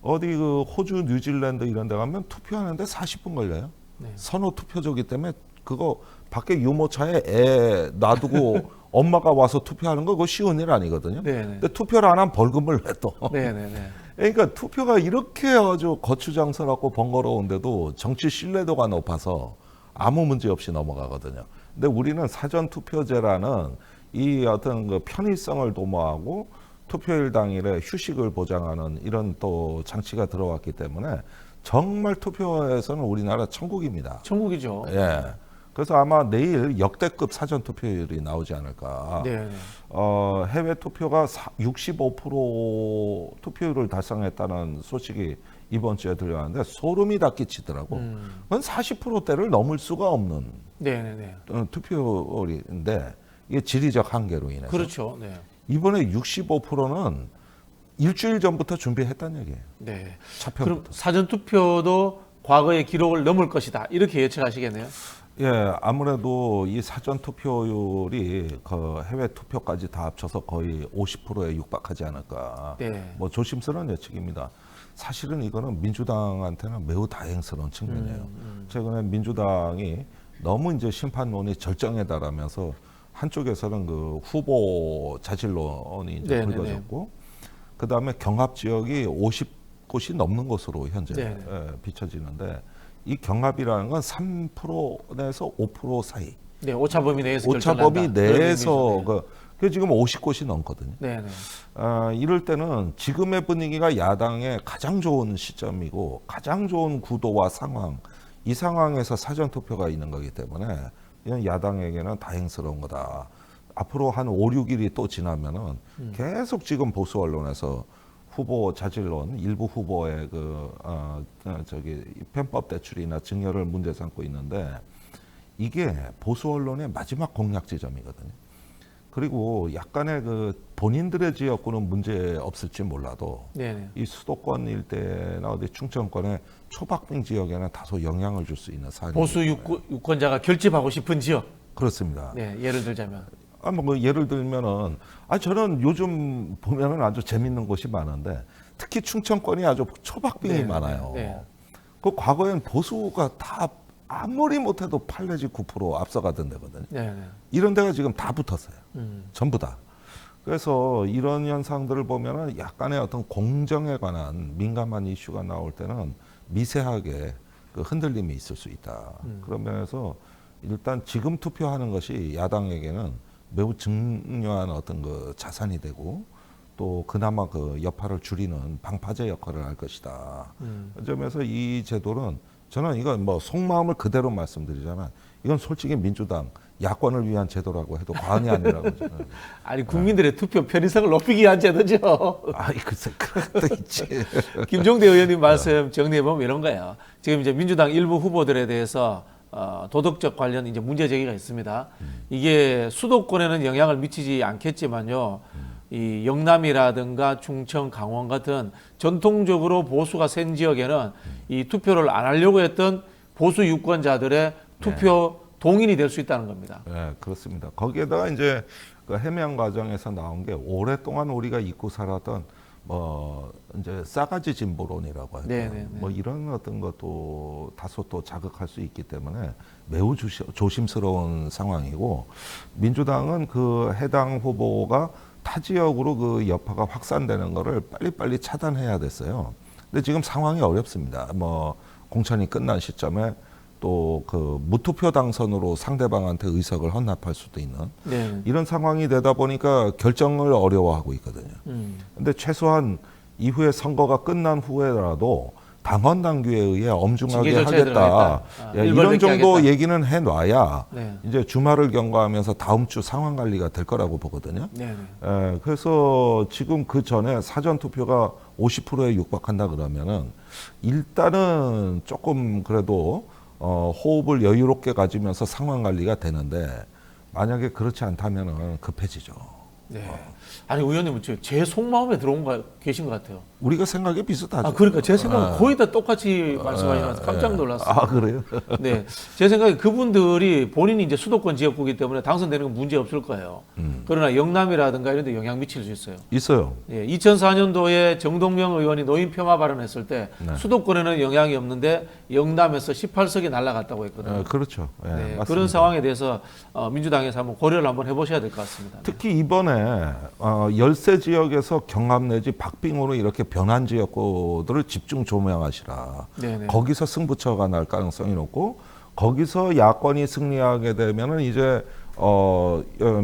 어디 그 호주, 뉴질랜드 이런 데 가면 투표하는데 40분 걸려요. 네. 선호 투표소기 때문에 그거 밖에 유모차에 애 놔두고 엄마가 와서 투표하는 거 그거 쉬운 일 아니거든요. 네, 네. 근데 투표를 안 하면 벌금을 내 또. 네, 네, 네. 그러니까 투표가 이렇게 아주 거추장스럽고 번거로운데도 정치 신뢰도가 높아서 아무 문제 없이 넘어가거든요. 근데 우리는 사전 투표제라는 이 어떤 그 편의성을 도모하고 투표일 당일에 휴식을 보장하는 이런 또 장치가 들어왔기 때문에 정말 투표에서는 우리나라 천국입니다. 천국이죠. 예. 그래서 아마 내일 역대급 사전 투표율이 나오지 않을까. 네, 네. 해외 투표가 65% 투표율을 달성했다는 소식이 이번 주에 들려왔는데 소름이 다 끼치더라고. 그건 40%대를 넘을 수가 없는 네, 네, 네. 투표율인데 이게 지리적 한계로 인해서. 그렇죠. 네. 이번에 65%는 일주일 전부터 준비했다는 얘기예요. 네. 그럼 차편부터. 사전 투표도 과거의 기록을 넘을 것이다. 이렇게 예측하시겠네요. 예, 아무래도 이 사전 투표율이 그 해외 투표까지 다 합쳐서 거의 50%에 육박하지 않을까. 네. 뭐 조심스러운 예측입니다. 사실은 이거는 민주당한테는 매우 다행스러운 측면이에요. 최근에 민주당이 너무 이제 심판론이 절정에 달하면서 한쪽에서는 그 후보 자질론이 이제 네네네. 불거졌고, 그 다음에 경합 지역이 50곳이 넘는 것으로 현재 네네. 비춰지는데, 이 경합이라는 건 3%에서 5% 사이. 네, 오차 범위 내에서 오차 결정난다. 범위 내에서 그런 의미죠. 그 지금 50곳이 넘거든요. 네, 네. 이럴 때는 지금의 분위기가 야당의 가장 좋은 시점이고 가장 좋은 구도와 상황, 이 상황에서 사전 투표가 있는 거기 때문에 이건 야당에게는 다행스러운 거다. 앞으로 한 5, 6일이 또 지나면은 계속 지금 보수 언론에서 후보 자질론, 일부 후보의 편법 대출이나 증여를 문제 삼고 있는데, 이게 보수 언론의 마지막 공략 지점이거든요. 그리고 약간의 그 본인들의 지역구는 문제 없을지 몰라도 네네. 이 수도권 일대나 어디 충청권의 초박빙 지역에는 다소 영향을 줄 수 있는 사안이 보수 유권자가 결집하고 싶은 지역. 그렇습니다. 네, 예를 들자면. 뭐 예를 들면은 저는 요즘 보면은 아주 재밌는 곳이 많은데, 특히 충청권이 아주 초박빙이 네, 많아요. 네. 그 과거엔 보수가 다 아무리 못해도 8 내지 9% 앞서가던 데거든요. 네, 네. 이런 데가 지금 다 붙었어요. 음. 전부 다. 그래서 이런 현상들을 보면은 약간의 어떤 공정에 관한 민감한 이슈가 나올 때는 미세하게 그 흔들림이 있을 수 있다. 그런 면에서 일단 지금 투표하는 것이 야당에게는 매우 중요한 어떤 그 자산이 되고, 또 그나마 그 여파를 줄이는 방파제 역할을 할 것이다. 그 점에서 이 제도는 저는 이건 뭐 속마음을 그대로 말씀드리자면, 이건 솔직히 민주당 야권을 위한 제도라고 해도 과언이 아니라고 저는. 아니, 국민들의 투표 편의성을 높이기 위한 제도죠. 글쎄, 그것도 있지. 김종대 의원님 말씀 정리해보면 이런 거예요. 지금 이제 민주당 일부 후보들에 대해서 도덕적 관련 이제 문제 제기가 있습니다. 이게 수도권에는 영향을 미치지 않겠지만요. 이 영남이라든가 충청, 강원 같은 전통적으로 보수가 센 지역에는 이 투표를 안 하려고 했던 보수 유권자들의 투표 동인이 될 수 있다는 겁니다. 네, 그렇습니다. 거기에다가 이제 그 해명 과정에서 나온 게, 오랫동안 우리가 잊고 살았던 뭐 이제 싸가지 진보론이라고 할까요? 네네네. 뭐 이런 어떤 것도 다소 또 자극할 수 있기 때문에 매우 조심스러운 상황이고, 민주당은 그 해당 후보가 타 지역으로 그 여파가 확산되는 거를 빨리빨리 차단해야 됐어요. 근데 지금 상황이 어렵습니다. 뭐 공천이 끝난 시점에 또 그 무투표 당선으로 상대방한테 의석을 헌납할 수도 있는 네. 이런 상황이 되다 보니까 결정을 어려워하고 있거든요. 근데 최소한 이후에 선거가 끝난 후에라도 당헌 당규에 의해 엄중하게 징계 절차에 하겠다. 들어가겠다. 이런 일벌백계 정도 하겠다. 얘기는 해놔야 네. 이제 주말을 경과하면서 다음 주 상황 관리가 될 거라고 보거든요. 네. 그래서 지금 그 전에 사전 투표가 50%에 육박한다 그러면은 일단은 조금 그래도 호흡을 여유롭게 가지면서 상황 관리가 되는데, 만약에 그렇지 않다면은 급해지죠. 네. 아니, 의원님은 제 속마음에 들어온 거 계신 것 같아요. 우리가 생각이 비슷하죠. 그러니까 제 생각은 거의 다 똑같이 말씀하시면서 깜짝 놀랐어요. 그래요? 네, 제 생각에 그분들이 본인이 이제 수도권 지역구이기 때문에 당선되는 건 문제 없을 거예요. 그러나 영남이라든가 이런 데 영향 미칠 수 있어요. 있어요. 예, 2004년도에 정동영 의원이 노인 폄하 발언했을 때 수도권에는 영향이 없는데 영남에서 18석이 날아갔다고 했거든요. 그렇죠. 네, 맞습니다. 그런 상황에 대해서 민주당에서 한번 고려를 한번 해보셔야 될 것 같습니다. 특히 이번에 열세 지역에서 경합 내지 박빙으로 이렇게 변한 지역구들을 집중 조명하시라. 네네. 거기서 승부처가 날 가능성이 높고, 거기서 야권이 승리하게 되면은 이제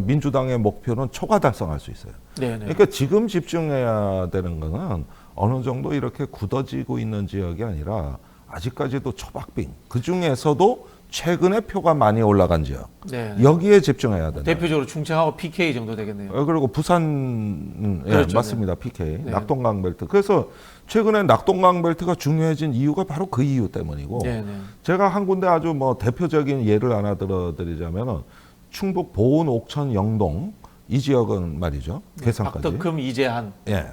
민주당의 목표는 초과 달성할 수 있어요. 네네. 그러니까 지금 집중해야 되는 거는 어느 정도 이렇게 굳어지고 있는 지역이 아니라 아직까지도 초박빙, 그 중에서도 최근에 표가 많이 올라간 지역, 네. 여기에 집중해야 된다. 대표적으로 충청하고 PK 정도 되겠네요. 그리고 부산, 그렇죠, 맞습니다. PK, 네. 낙동강 벨트. 그래서 최근에 낙동강 벨트가 중요해진 이유가 바로 그 이유 때문이고, 네네. 제가 한 군데 아주 뭐 대표적인 예를 하나 들어드리자면은 충북 보은, 옥천, 영동 이 지역은 말이죠. 괴산까지. 박덕흠, 이재한. 예.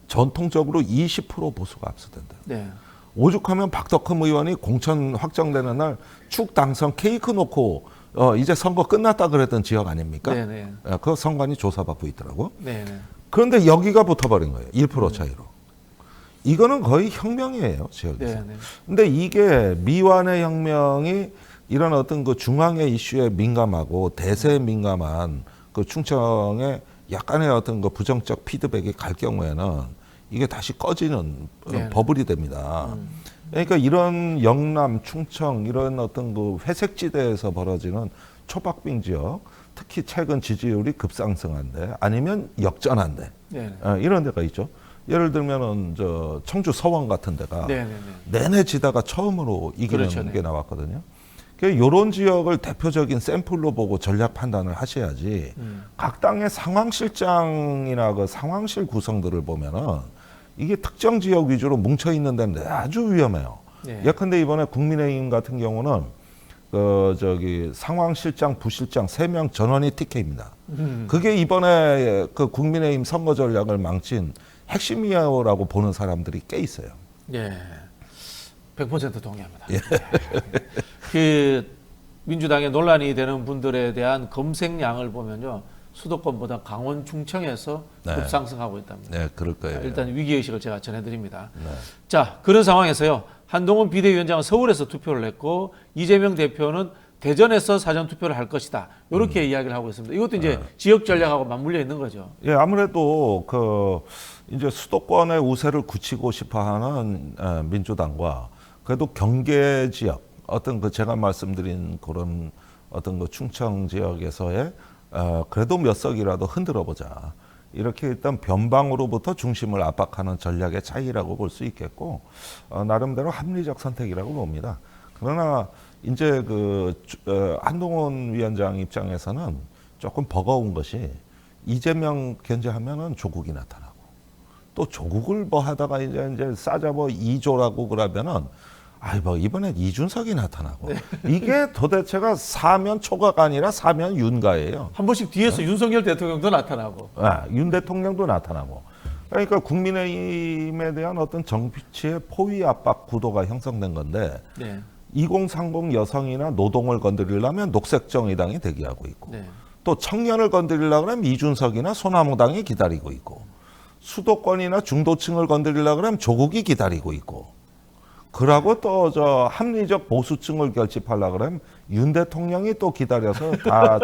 전통적으로 20% 보수가 압수된다. 네. 오죽하면 박덕흠 의원이 공천 확정되는 날 축 당선 케이크 놓고 이제 선거 끝났다 그랬던 지역 아닙니까? 네네. 그 선관위 조사받고 있더라고. 네네. 그런데 여기가 붙어버린 거예요. 1% 차이로. 이거는 거의 혁명이에요, 지역에서. 네네. 근데 이게 미완의 혁명이 이런 어떤 그 중앙의 이슈에 민감하고 대세에 민감한 그 충청의 약간의 어떤 그 부정적 피드백이 갈 경우에는 이게 다시 꺼지는 네. 버블이 됩니다. 그러니까 이런 영남, 충청 이런 어떤 그 회색지대에서 벌어지는 초박빙 지역, 특히 최근 지지율이 급상승한데 아니면 역전한데 네. 이런 데가 있죠. 예를 들면은 저 청주 서원 같은 데가 네, 네, 내내 지다가 처음으로 이기는 그렇죠, 네. 게 나왔거든요. 이런 지역을 대표적인 샘플로 보고 전략 판단을 하셔야지 각 당의 상황실장이나 그 상황실 구성들을 보면은 이게 특정 지역 위주로 뭉쳐 있는 데는 아주 위험해요. 네. 예컨대 이번에 국민의힘 같은 경우는 그 저기 상황실장, 부실장 3명 전원이 TK입니다. 그게 이번에 그 국민의힘 선거 전략을 망친 핵심이라고 보는 사람들이 꽤 있어요. 예. 100% 동의합니다. 그 민주당의 논란이 되는 분들에 대한 검색량을 보면요. 수도권보다 강원 충청에서 네. 급상승하고 있답니다. 네, 그럴 거예요. 일단 위기의식을 제가 전해드립니다. 네. 자, 그런 상황에서요. 한동훈 비대위원장은 서울에서 투표를 했고 이재명 대표는 대전에서 사전 투표를 할 것이다. 이렇게 이야기를 하고 있습니다. 이것도 이제 지역 전략하고 맞물려 있는 거죠. 예, 아무래도 그 이제 수도권의 우세를 굳히고 싶어하는 민주당과 그래도 경계 지역 어떤 그 제가 말씀드린 그런 어떤 그 충청 지역에서의 그래도 몇 석이라도 흔들어 보자. 이렇게 일단 변방으로부터 중심을 압박하는 전략의 차이라고 볼 수 있겠고 나름대로 합리적 선택이라고 봅니다. 그러나 이제 그 한동훈 위원장 입장에서는 조금 버거운 것이 이재명 견제하면은 조국이 나타나고 또 조국을 뭐 하다가 이제 싸잡아 이조라고 그러면은 아이 뭐 이번엔 이준석이 나타나고 이게 도대체가 사면 초가가 아니라 사면 윤가예요. 한 번씩 뒤에서 윤석열 대통령도 나타나고. 윤 대통령도 나타나고. 그러니까 국민의힘에 대한 어떤 정치의 포위 압박 구도가 형성된 건데 네. 2030 여성이나 노동을 건드리려면 녹색정의당이 대기하고 있고 네. 또 청년을 건드리려고 하면 이준석이나 소나무당이 기다리고 있고 수도권이나 중도층을 건드리려고 하면 조국이 기다리고 있고 그러고 또 저 합리적 보수층을 결집하려고 그러면 윤 대통령이 또 기다려서 다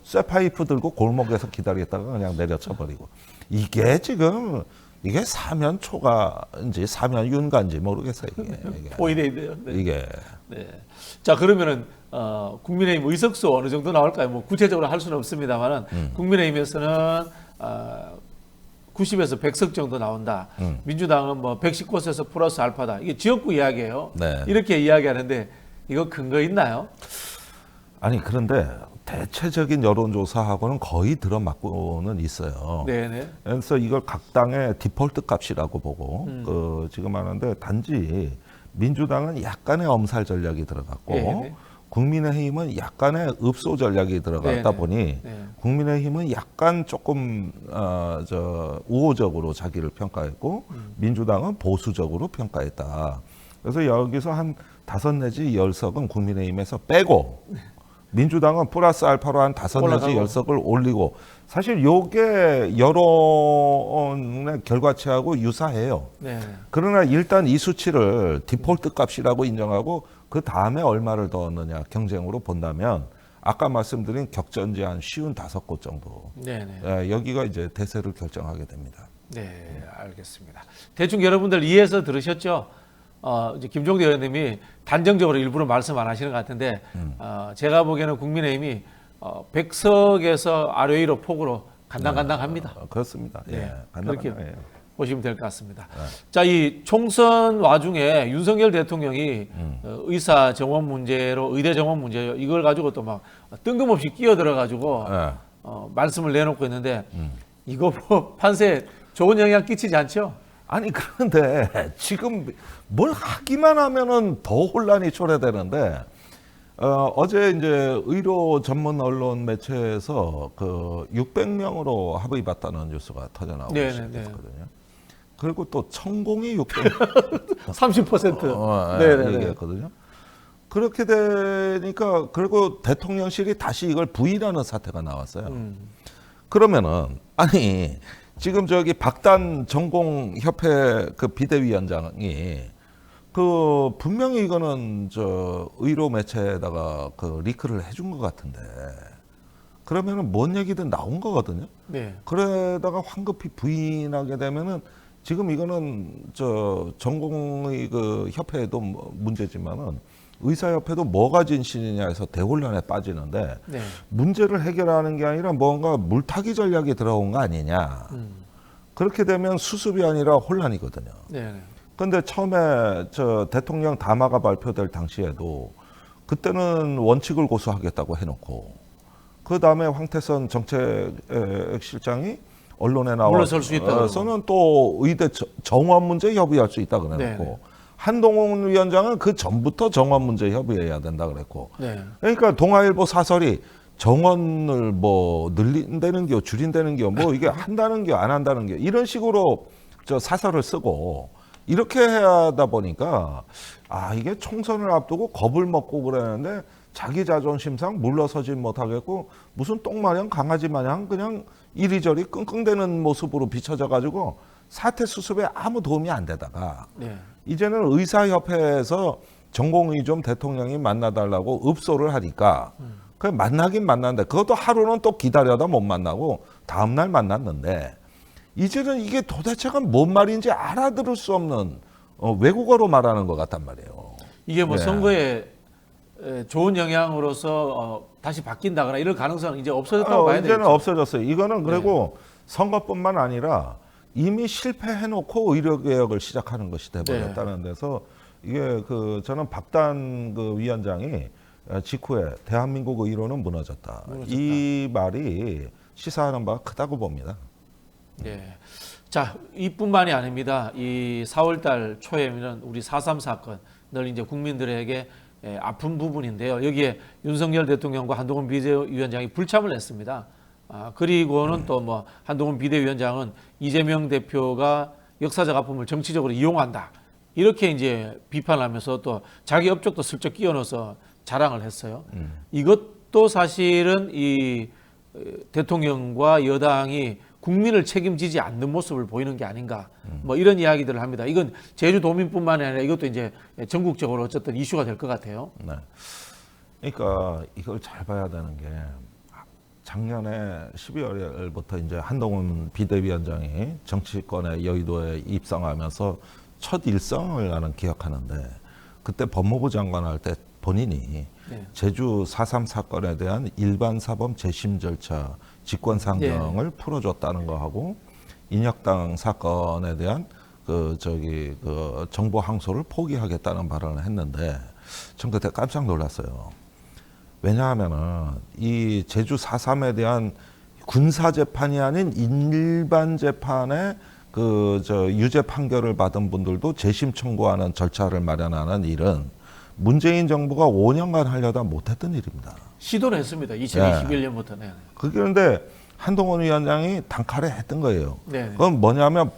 쇠파이프 들고 골목에서 기다렸다가 그냥 내려쳐버리고 이게 지금 이게 사면 초가인지 사면 윤가인지 모르겠어요. 이게. 포위되는데요. 네. 이게 네. 자 그러면은 국민의힘 의석수 어느 정도 나올까요? 뭐 구체적으로 할 수는 없습니다만은 국민의힘에서는 90에서 100석 정도 나온다. 민주당은 뭐 119석에서 플러스 알파다. 이게 지역구 이야기예요. 네. 이렇게 이야기하는데 이거 근거 있나요? 아니 그런데 대체적인 여론조사하고는 거의 들어맞고는 있어요. 네네. 그래서 이걸 각 당의 디폴트 값이라고 보고 그 지금 하는데 단지 민주당은 약간의 엄살 전략이 들어갔고 네네. 국민의힘은 약간의 읍소 전략이 들어갔다 네네. 보니 네. 국민의힘은 약간 조금 우호적으로 자기를 평가했고 민주당은 보수적으로 평가했다. 그래서 여기서 한 5 내지 10석은 국민의힘에서 빼고 민주당은 플러스 알파로 한 5 내지 10석을 올리고 사실 요게 여론의 결과치하고 유사해요. 네. 그러나 일단 이 수치를 디폴트 값이라고 인정하고 그 다음에 얼마를 더 얻느냐 경쟁으로 본다면 아까 말씀드린 격전지 한 55곳 정도. 네네. 여기가 이제 대세를 결정하게 됩니다. 네, 알겠습니다. 대충 여러분들 이해해서 들으셨죠? 이제 김종대 의원님이 단정적으로 일부러 말씀 안 하시는 것 같은데 제가 보기에는 국민의힘이 100석에서 아래 위로 폭으로 간당간당합니다. 그렇습니다. 네, 그렇게 그렇게 보시면 될 것 같습니다. 자, 이 총선 와중에 윤석열 대통령이 의사 정원 문제로 의대 정원 문제 이걸 가지고 또 막 뜬금없이 끼어들어 가지고 말씀을 내놓고 있는데 이거 뭐 판세에 좋은 영향 끼치지 않죠? 아니 그런데 지금 뭘 하기만 하면은 더 혼란이 초래되는데 어제 이제 의료 전문 언론 매체에서 그 600명으로 합의 봤다는 뉴스가 터져 나오고 있거든요. 그리고 또 천공이 600명 30%. 네, 얘기했거든요. 그렇게 되니까 그리고 대통령실이 다시 이걸 부인하는 사태가 나왔어요. 그러면은 아니 지금 저기 박단 전공협회 그 비대위원장이 그 분명히 이거는 저 의료 매체에다가 그 리크를 해준 것 같은데 그러면은 뭔 얘기든 나온 거거든요. 네. 그러다가 황급히 부인하게 되면은 지금 이거는 저 전공의 그 협회에도 문제지만은 의사협회도 뭐가 진실이냐 해서 대혼란에 빠지는데 네. 문제를 해결하는 게 아니라 뭔가 물타기 전략이 들어온 거 아니냐. 그렇게 되면 수습이 아니라 혼란이거든요. 네. 근데 처음에 저 대통령 담화가 발표될 당시에도 그때는 원칙을 고수하겠다고 해놓고 그 다음에 황태선 정책실장이 언론에 물러설 수 있다고 나와서는 또 의대 정원 문제 협의할 수 있다 그래놓고 네네. 한동훈 위원장은 그 전부터 정원 문제 협의해야 된다 그랬고 네. 그러니까 동아일보 사설이 정원을 뭐 늘린다는 겨 줄인다는 겨 뭐 이게 한다는 겨 안 한다는 겨 이런 식으로 저 사설을 쓰고 이렇게 하다 보니까 아 이게 총선을 앞두고 겁을 먹고 그러는데 자기 자존심상 물러서지 못하겠고 무슨 똥마냥 강아지 마냥 그냥 이리저리 끙끙대는 모습으로 비춰져 가지고 사태 수습에 아무 도움이 안 되다가 네. 이제는 의사협회에서 전공의 좀 대통령이 만나달라고 읍소를 하니까 그 만나긴 만났는데 그것도 하루는 또 기다려다 못 만나고 다음날 만났는데 이제는 이게 도대체가 뭔 말인지 알아들을 수 없는 외국어로 말하는 것 같단 말이에요. 이게 뭐 네. 선거에 좋은 영향으로서 다시 바뀐다거나 이럴 가능성은 이제 없어졌다고 봐야 되겠죠. 이제는 없어졌어요. 이거는 그리고 선거뿐만 아니라 이미 실패해놓고 의료개혁을 시작하는 것이 돼버렸다는 데서 이게 그 저는 박단 그 위원장이 직후에 대한민국 의료는 무너졌다. 이 말이 시사하는 바가 크다고 봅니다. 네. 자, 이뿐만이 아닙니다. 이 4월달 초에는 우리 4.3 사건 늘 이제 국민들에게 아픈 부분인데요. 여기에 윤석열 대통령과 한동훈 비대위원장이 불참을 했습니다. 그리고는 또 뭐 한동훈 비대위원장은 이재명 대표가 역사적 아픔을 정치적으로 이용한다. 이렇게 이제 비판하면서 또 자기 업적도 슬쩍 끼워 넣어서 자랑을 했어요. 이것도 사실은 이 대통령과 여당이 국민을 책임지지 않는 모습을 보이는 게 아닌가. 뭐 이런 이야기들을 합니다. 이건 제주도민뿐만 아니라 이것도 이제 전국적으로 어쨌든 이슈가 될 것 같아요. 네. 그러니까 이걸 잘 봐야 되는 게 작년에 12월부터 이제 한동훈 비대위원장이 정치권의 여의도에 입성하면서 첫 일성을 나는 기억하는데 그때 법무부 장관 할 때 본인이 제주 4.3 사건에 대한 일반 사범 재심 절차 직권상정을 풀어줬다는 거하고 인혁당 사건에 대한 그 정보 항소를 포기하겠다는 발언을 했는데 전 그때 깜짝 놀랐어요. 왜냐하면은 이 제주 4.3에 대한 군사 재판이 아닌 일반 재판에 유죄 판결을 받은 분들도 재심 청구하는 절차를 마련하는 일은 문재인 정부가 5년간 하려다 못했던 일입니다. 시도는 했습니다. 2021년부터. 네. 그런데 한동훈 위원장이 단칼에 했던 거예요. 네. 그건 뭐냐면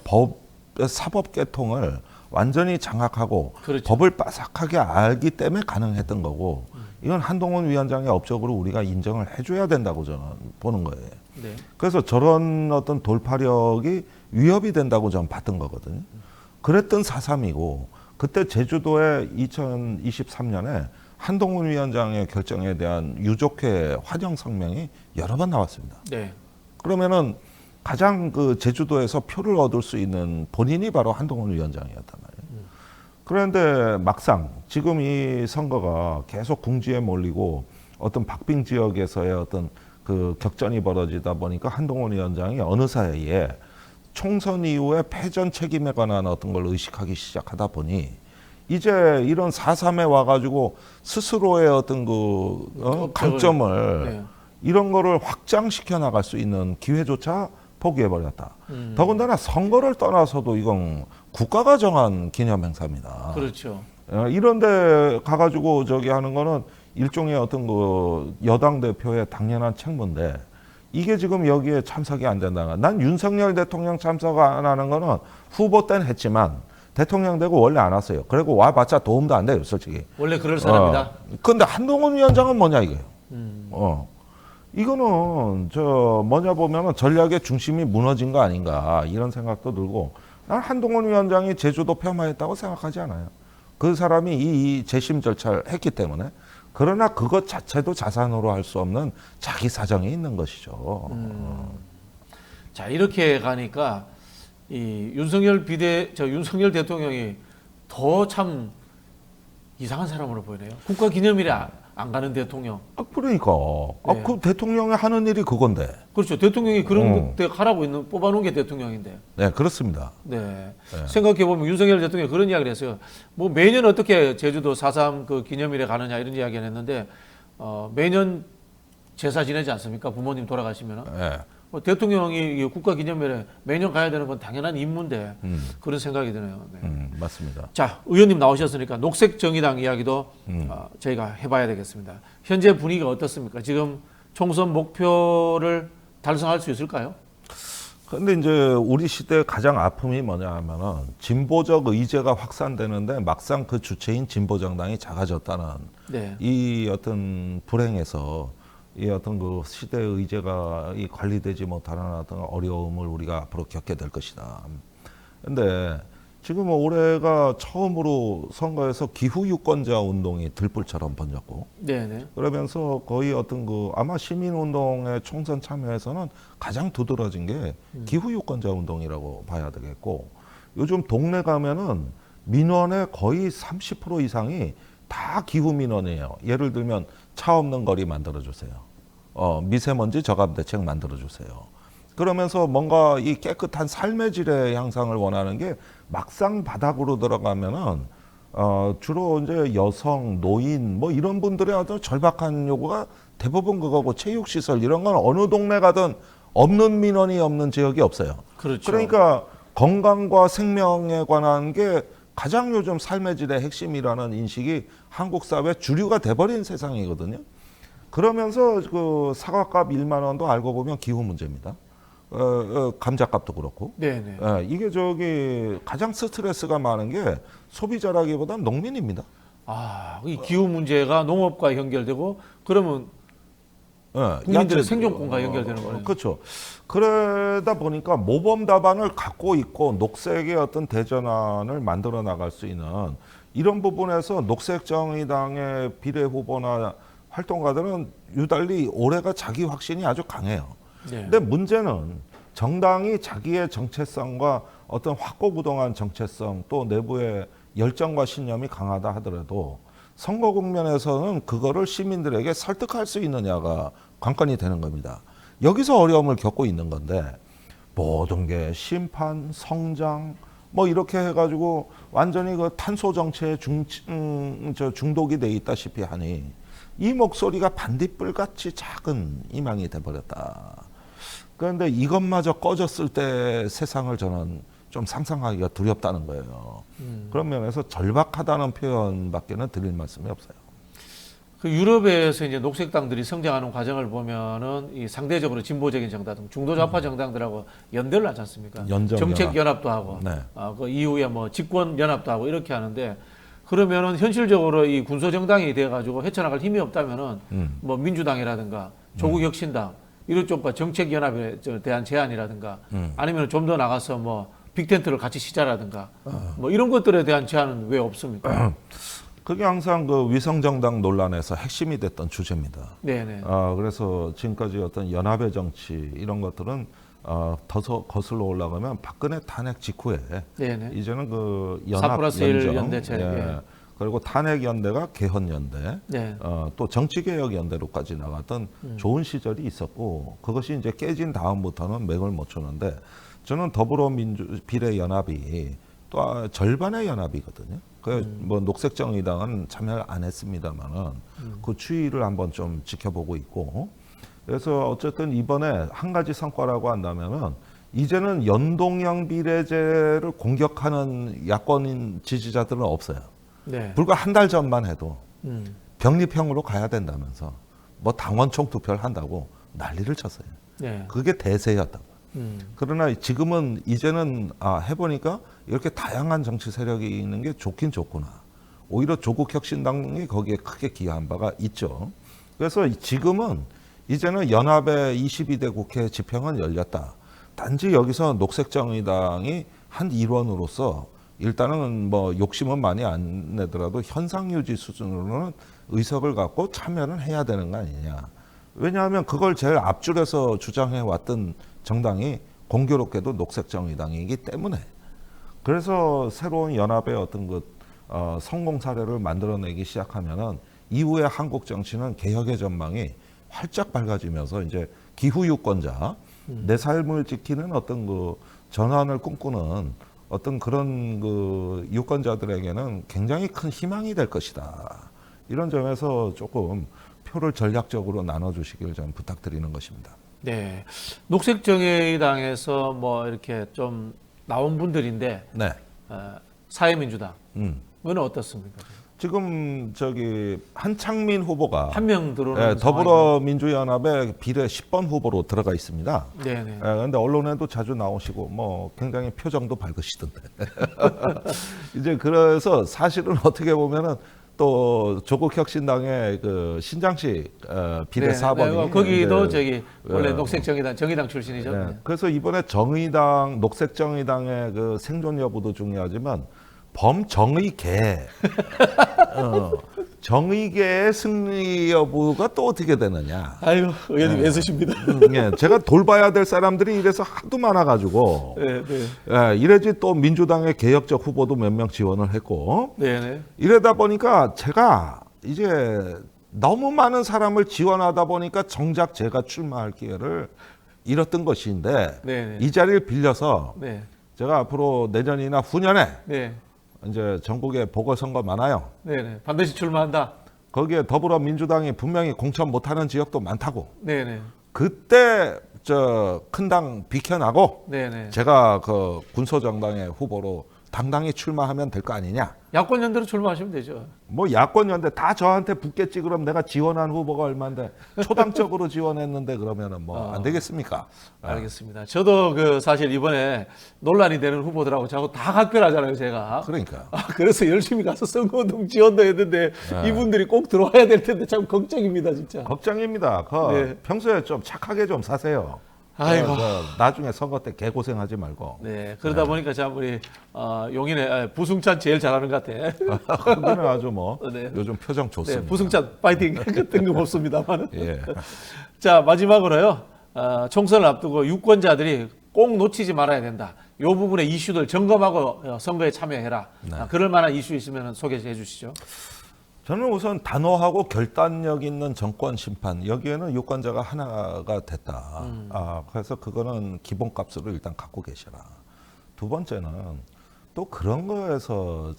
사법 개통을 완전히 장악하고 그렇죠. 법을 빠삭하게 알기 때문에 가능했던 거고 이건 한동훈 위원장의 업적으로 우리가 인정을 해줘야 된다고 저는 보는 거예요. 네. 그래서 저런 어떤 돌파력이 위협이 된다고 저는 봤던 거거든요. 그랬던 4.3이고 그때 제주도에 2023년에 한동훈 위원장의 결정에 대한 유족회 환영 성명이 여러 번 나왔습니다. 네. 그러면은 가장 그 제주도에서 표를 얻을 수 있는 본인이 바로 한동훈 위원장이었단 말이에요. 그런데 막상 지금 이 선거가 계속 궁지에 몰리고 어떤 박빙 지역에서의 어떤 그 격전이 벌어지다 보니까 한동훈 위원장이 어느 사이에 총선 이후에 패전 책임에 관한 어떤 걸 의식하기 시작하다 보니 이제 이런 4.3에 와가지고 스스로의 어떤 강점을 네. 이런 거를 확장시켜 나갈 수 있는 기회조차 포기해버렸다. 더군다나 선거를 떠나서도 이건 국가가 정한 기념행사입니다. 그렇죠. 이런데 가가지고 저기 하는 거는 일종의 어떤 그 여당 대표의 당연한 책무인데 이게 지금 여기에 참석이 안 된다는 난 윤석열 대통령 참석 안 하는 거는 후보 때는 했지만 대통령 되고 원래 안 왔어요. 그리고 와봤자 도움도 안 돼요, 솔직히. 원래 그럴 사람이다. 근데 한동훈 위원장은 뭐냐 이게요. 이거는 뭐냐 보면은 전략의 중심이 무너진 거 아닌가 이런 생각도 들고 난 한동훈 위원장이 제주도 폄하했다고 생각하지 않아요. 그 사람이 이 재심 절차를 했기 때문에. 그러나 그것 자체도 자산으로 할 수 없는 자기 사정이 있는 것이죠. 자, 이렇게 가니까 이 윤석열 대통령이 더 참 이상한 사람으로 보이네요. 국가기념일에 안 가는 대통령. 그러니까 네. 그 대통령이 하는 일이 그건데. 그렇죠. 대통령이 그런 데 가라고 뽑아놓은 게 대통령인데. 네, 그렇습니다. 네. 생각해보면 윤석열 대통령이 그런 이야기를 했어요. 뭐 매년 어떻게 제주도 4.3 그 기념일에 가느냐 이런 이야기를 했는데, 매년 제사 지내지 않습니까? 부모님 돌아가시면은. 네. 대통령이 국가기념일에 매년 가야 되는 건 당연한 임무인데, 그런 생각이 드네요. 네. 맞습니다. 자, 의원님 나오셨으니까 녹색정의당 이야기도 저희가 해봐야 되겠습니다. 현재 분위기가 어떻습니까? 지금 총선 목표를 달성할 수 있을까요? 근데 이제 우리 시대의 가장 아픔이 뭐냐 하면은 진보적 의제가 확산되는데 막상 그 주체인 진보정당이 작아졌다는 네. 이 어떤 불행에서 이 어떤 그 시대의 의제가 이 관리되지 못하는 어떤 어려움을 우리가 앞으로 겪게 될 것이다. 근데 지금 올해가 처음으로 선거에서 기후 유권자 운동이 들불처럼 번졌고, 네네. 그러면서 거의 어떤 그 아마 시민운동의 총선 참여에서는 가장 두드러진 게 기후 유권자 운동이라고 봐야 되겠고, 요즘 동네 가면은 민원의 거의 30% 이상이 다 기후 민원이에요. 예를 들면 차 없는 거리 만들어 주세요. 미세먼지 저감 대책 만들어 주세요. 그러면서 뭔가 이 깨끗한 삶의 질의 향상을 원하는 게 막상 바닥으로 들어가면은 주로 이제 여성, 노인 뭐 이런 분들의 어떤 절박한 요구가 대부분 그거고, 체육시설 이런 건 어느 동네 가든 없는 민원이 없는 지역이 없어요. 그렇죠. 그러니까 건강과 생명에 관한 게 가장 요즘 삶의 질의 핵심이라는 인식이 한국 사회 주류가 돼버린 세상이거든요. 그러면서 그 사과값 1만 원도 알고 보면 기후 문제입니다. 감자값도 그렇고. 네네. 이게 가장 스트레스가 많은 게 소비자라기보다는 농민입니다. 이 기후 문제가 농업과 연결되고, 그러면 국민들의 생존권과 연결되는 거네요. 그렇죠. 그러다 보니까 모범 답안을 갖고 있고 녹색의 어떤 대전환을 만들어 나갈 수 있는 이런 부분에서 녹색정의당의 비례 후보나 활동가들은 유달리 올해가 자기 확신이 아주 강해요. 네. 근데 문제는 정당이 자기의 정체성과 어떤 확고부동한 정체성, 또 내부의 열정과 신념이 강하다 하더라도 선거 국면에서는 그거를 시민들에게 설득할 수 있느냐가 관건이 되는 겁니다. 여기서 어려움을 겪고 있는 건데, 모든 게 심판, 성장 뭐 이렇게 해가지고 완전히 그 탄소 정체에 중독이 돼 있다시피 하니 이 목소리가 반딧불같이 작은 희망이 돼버렸다. 그런데 이것마저 꺼졌을 때 세상을 저는 좀 상상하기가 두렵다는 거예요. 그런 면에서 절박하다는 표현밖에는 드릴 말씀이 없어요. 그 유럽에서 이제 녹색당들이 성장하는 과정을 보면은 이 상대적으로 진보적인 정당, 중도좌파 정당들하고 연대를 하지 않습니까? 정책 연합도 하고, 네. 그 이후에 뭐 집권 연합도 하고 이렇게 하는데, 그러면은 현실적으로 이 군소 정당이 돼가지고 헤쳐나갈 힘이 없다면은 뭐 민주당이라든가 조국혁신당 이런 쪽과 정책 연합에 대한 제안이라든가 아니면 좀 더 나가서 뭐 빅텐트를 같이 시자라든가 뭐 이런 것들에 대한 제안은 왜 없습니까? 그게 항상 그 위성정당 논란에서 핵심이 됐던 주제입니다. 네네. 그래서 지금까지 어떤 연합의 정치 이런 것들은 더 거슬러 올라가면 박근혜 탄핵 직후에 네네. 이제는 그 연합 4+1 연대체. 예. 그리고 탄핵 연대가 개헌 연대, 네. 또 정치개혁 연대로까지 나갔던 좋은 시절이 있었고, 그것이 이제 깨진 다음부터는 맥을 못 추는데, 저는 더불어민주 비례연합이 또 절반의 연합이거든요. 뭐 녹색정의당은 참여를 안 했습니다만은 그 추이를 한번 좀 지켜보고 있고, 그래서 어쨌든 이번에 한 가지 성과라고 한다면은 이제는 연동형 비례제를 공격하는 야권 지지자들은 없어요. 네. 불과 한 달 전만 해도 병립형으로 가야 된다면서 뭐 당원총 투표를 한다고 난리를 쳤어요. 네. 그게 대세였다고. 그러나 지금은 이제는 해보니까 이렇게 다양한 정치 세력이 있는 게 좋긴 좋구나. 오히려 조국혁신당이 거기에 크게 기여한 바가 있죠. 그래서 지금은 이제는 연합의 22대 국회 집행은 열렸다. 단지 여기서 녹색정의당이 한 일원으로서 일단은 뭐 욕심은 많이 안 내더라도 현상 유지 수준으로는 의석을 갖고 참여는 해야 되는 거 아니냐. 왜냐하면 그걸 제일 앞줄에서 주장해 왔던 정당이 공교롭게도 녹색정의당이기 때문에, 그래서 새로운 연합의 어떤 성공 사례를 만들어내기 시작하면은 이후에 한국 정치는 개혁의 전망이 활짝 밝아지면서 이제 기후 유권자, 내 삶을 지키는 어떤 전환을 꿈꾸는 어떤 그런 유권자들에게는 굉장히 큰 희망이 될 것이다. 이런 점에서 조금 표를 전략적으로 나눠주시길 좀 부탁드리는 것입니다. 네. 녹색정의당에서 뭐 이렇게 좀 나온 분들인데, 네. 사회민주당은 음. 어떻습니까? 지금 한창민 후보가 한 명 들어오는 더불어민주연합의 비례 10번 후보로 들어가 있습니다. 네네. 그런데 언론에도 자주 나오시고 뭐 굉장히 표정도 밝으시던데. 이제 그래서 사실은 어떻게 보면은 또 조국혁신당의 신장식 비례 4번이 거기도 원래 녹색정의당 정의당 출신이죠. 네. 그래서 이번에 정의당 녹색정의당의 생존 여부도 중요하지만 범정의계 정의계의 승리 여부가 또 어떻게 되느냐. 아유, 의원님 애쓰십니다. 예, 제가 돌봐야 될 사람들이 이래서 하도 많아가지고 네, 네. 예, 이래지 또 민주당의 개혁적 후보도 몇 명 지원을 했고 네, 네. 이러다 보니까 제가 이제 너무 많은 사람을 지원하다 보니까 정작 제가 출마할 기회를 잃었던 것인데 네, 네. 이 자리를 빌려서 네. 제가 앞으로 내년이나 후년에 네. 이제 전국에 보궐선거 많아요. 네, 네. 반드시 출마한다. 거기에 더불어민주당이 분명히 공천 못하는 지역도 많다고. 네, 네. 그때 큰 당 비켜나고 네, 네. 제가 군소정당의 후보로 당당히 출마하면 될 거 아니냐. 야권 연대로 출마하시면 되죠. 뭐 야권 연대 다 저한테 붙겠지. 그럼 내가 지원한 후보가 얼마인데 초당적으로 지원했는데 그러면은 뭐 안 되겠습니까? 알겠습니다. 저도 사실 이번에 논란이 되는 후보들하고 자꾸 다 각별하잖아요, 제가. 그러니까. 그래서 열심히 가서 선거운동 지원도 했는데 이분들이 꼭 들어와야 될 텐데 참 걱정입니다, 진짜. 걱정입니다. 네. 평소에 좀 착하게 좀 사세요. 아이고. 나중에 선거 때 개고생하지 말고. 네, 그러다 보니까 참 우리 용인의 부승찬 제일 잘하는 것 같아. 거기는 아주 뭐 네. 요즘 표정 좋습니다. 네, 부승찬 파이팅 뜬금없습니다만. 예. 자, 마지막으로요. 총선을 앞두고 유권자들이 꼭 놓치지 말아야 된다. 이 부분의 이슈들 점검하고 선거에 참여해라. 그럴 만한 이슈 있으면 소개해 주시죠. 저는 우선 단호하고 결단력 있는 정권 심판, 여기에는 유권자가 하나가 됐다. 그래서 그거는 기본값으로 일단 갖고 계셔라. 두 번째는 또 그런 거에서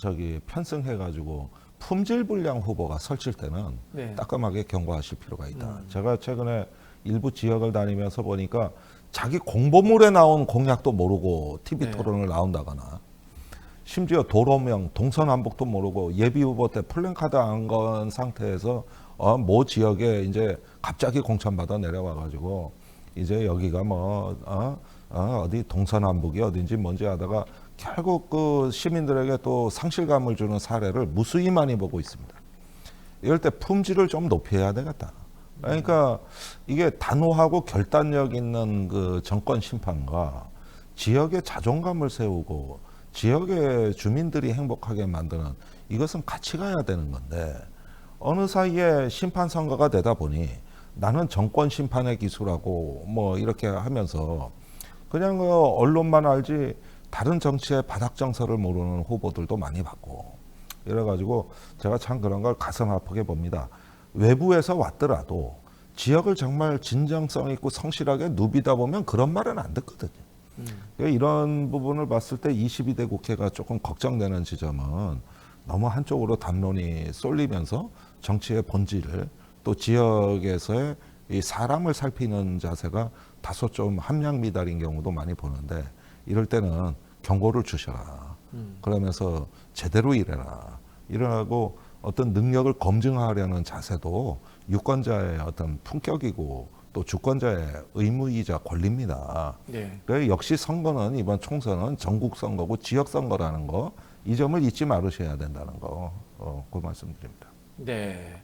편승해가지고 품질불량 후보가 설칠 때는 네. 따끔하게 경고하실 필요가 있다. 제가 최근에 일부 지역을 다니면서 보니까 자기 공보물에 나온 공약도 모르고 TV 네. 토론을 나온다거나 심지어 도로명, 동서남북도 모르고 예비 후보 때 플랜카드 안 건 상태에서 모 지역에 이제 갑자기 공천받아 내려와가지고 이제 여기가 어디 동서남북이 어딘지 뭔지 하다가 결국 시민들에게 또 상실감을 주는 사례를 무수히 많이 보고 있습니다. 이럴 때 품질을 좀 높여야 되겠다. 그러니까 이게 단호하고 결단력 있는 정권 심판과 지역의 자존감을 세우고 지역의 주민들이 행복하게 만드는, 이것은 같이 가야 되는 건데 어느 사이에 심판 선거가 되다 보니 나는 정권 심판의 기수라고 뭐 이렇게 하면서 그냥 언론만 알지 다른 정치의 바닥 정서를 모르는 후보들도 많이 봤고, 이래가지고 제가 참 그런 걸 가슴 아프게 봅니다. 외부에서 왔더라도 지역을 정말 진정성 있고 성실하게 누비다 보면 그런 말은 안 듣거든요. 이런 부분을 봤을 때 22대 국회가 조금 걱정되는 지점은 너무 한쪽으로 담론이 쏠리면서 정치의 본질을 또 지역에서의 이 사람을 살피는 자세가 다소 좀 함량 미달인 경우도 많이 보는데, 이럴 때는 경고를 주셔라. 그러면서 제대로 일해라. 일어나고 어떤 능력을 검증하려는 자세도 유권자의 어떤 품격이고 또 주권자의 의무이자 권리입니다. 네. 그래서 역시 선거는, 이번 총선은 전국 선거고 지역 선거라는 거, 이 점을 잊지 말으셔야 된다는 거, 그 말씀드립니다. 네.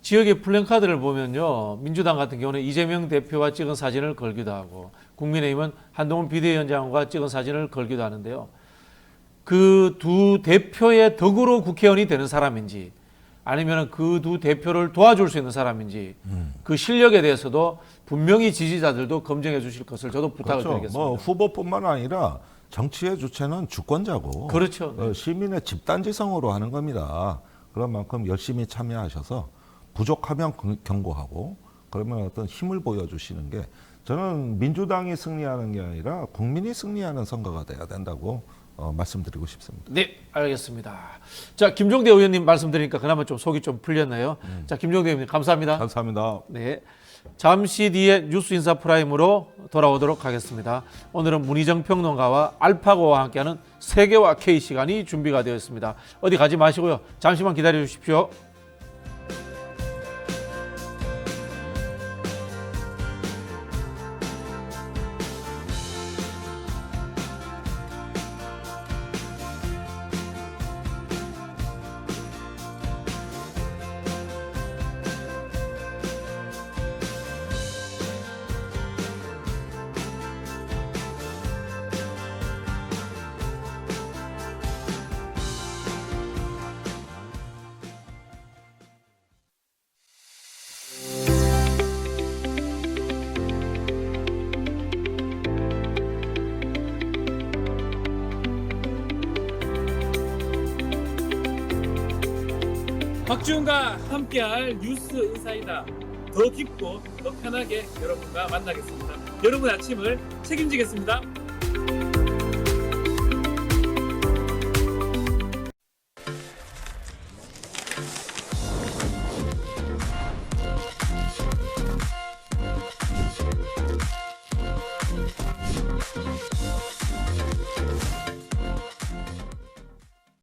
지역의 플랜카드를 보면요, 민주당 같은 경우는 이재명 대표와 찍은 사진을 걸기도 하고, 국민의힘은 한동훈 비대위원장과 찍은 사진을 걸기도 하는데요. 그 두 대표의 덕으로 국회의원이 되는 사람인지 아니면 그 두 대표를 도와줄 수 있는 사람인지 그 실력에 대해서도 분명히 지지자들도 검증해 주실 것을 저도 부탁을 그렇죠. 드리겠습니다. 뭐 후보뿐만 아니라 정치의 주체는 주권자고 그렇죠. 네. 시민의 집단지성으로 하는 겁니다. 그런 만큼 열심히 참여하셔서 부족하면 경고하고 그러면 어떤 힘을 보여주시는 게 저는 민주당이 승리하는 게 아니라 국민이 승리하는 선거가 돼야 된다고 말씀드리고 싶습니다. 네, 알겠습니다. 자, 김종대 의원님 말씀드리니까 그나마 좀 속이 좀 풀렸네요. 자, 김종대 의원님 감사합니다. 감사합니다. 네, 잠시 뒤에 뉴스인사 프라임으로 돌아오도록 하겠습니다. 오늘은 문희정 평론가와 알파고와 함께하는 세계와 K 시간이 준비가 되어 있습니다. 어디 가지 마시고요. 잠시만 기다려 주십시오. 박지훈과 함께할 뉴스 인사이다. 더 깊고 더 편하게 여러분과 만나겠습니다. 여러분 아침을 책임지겠습니다.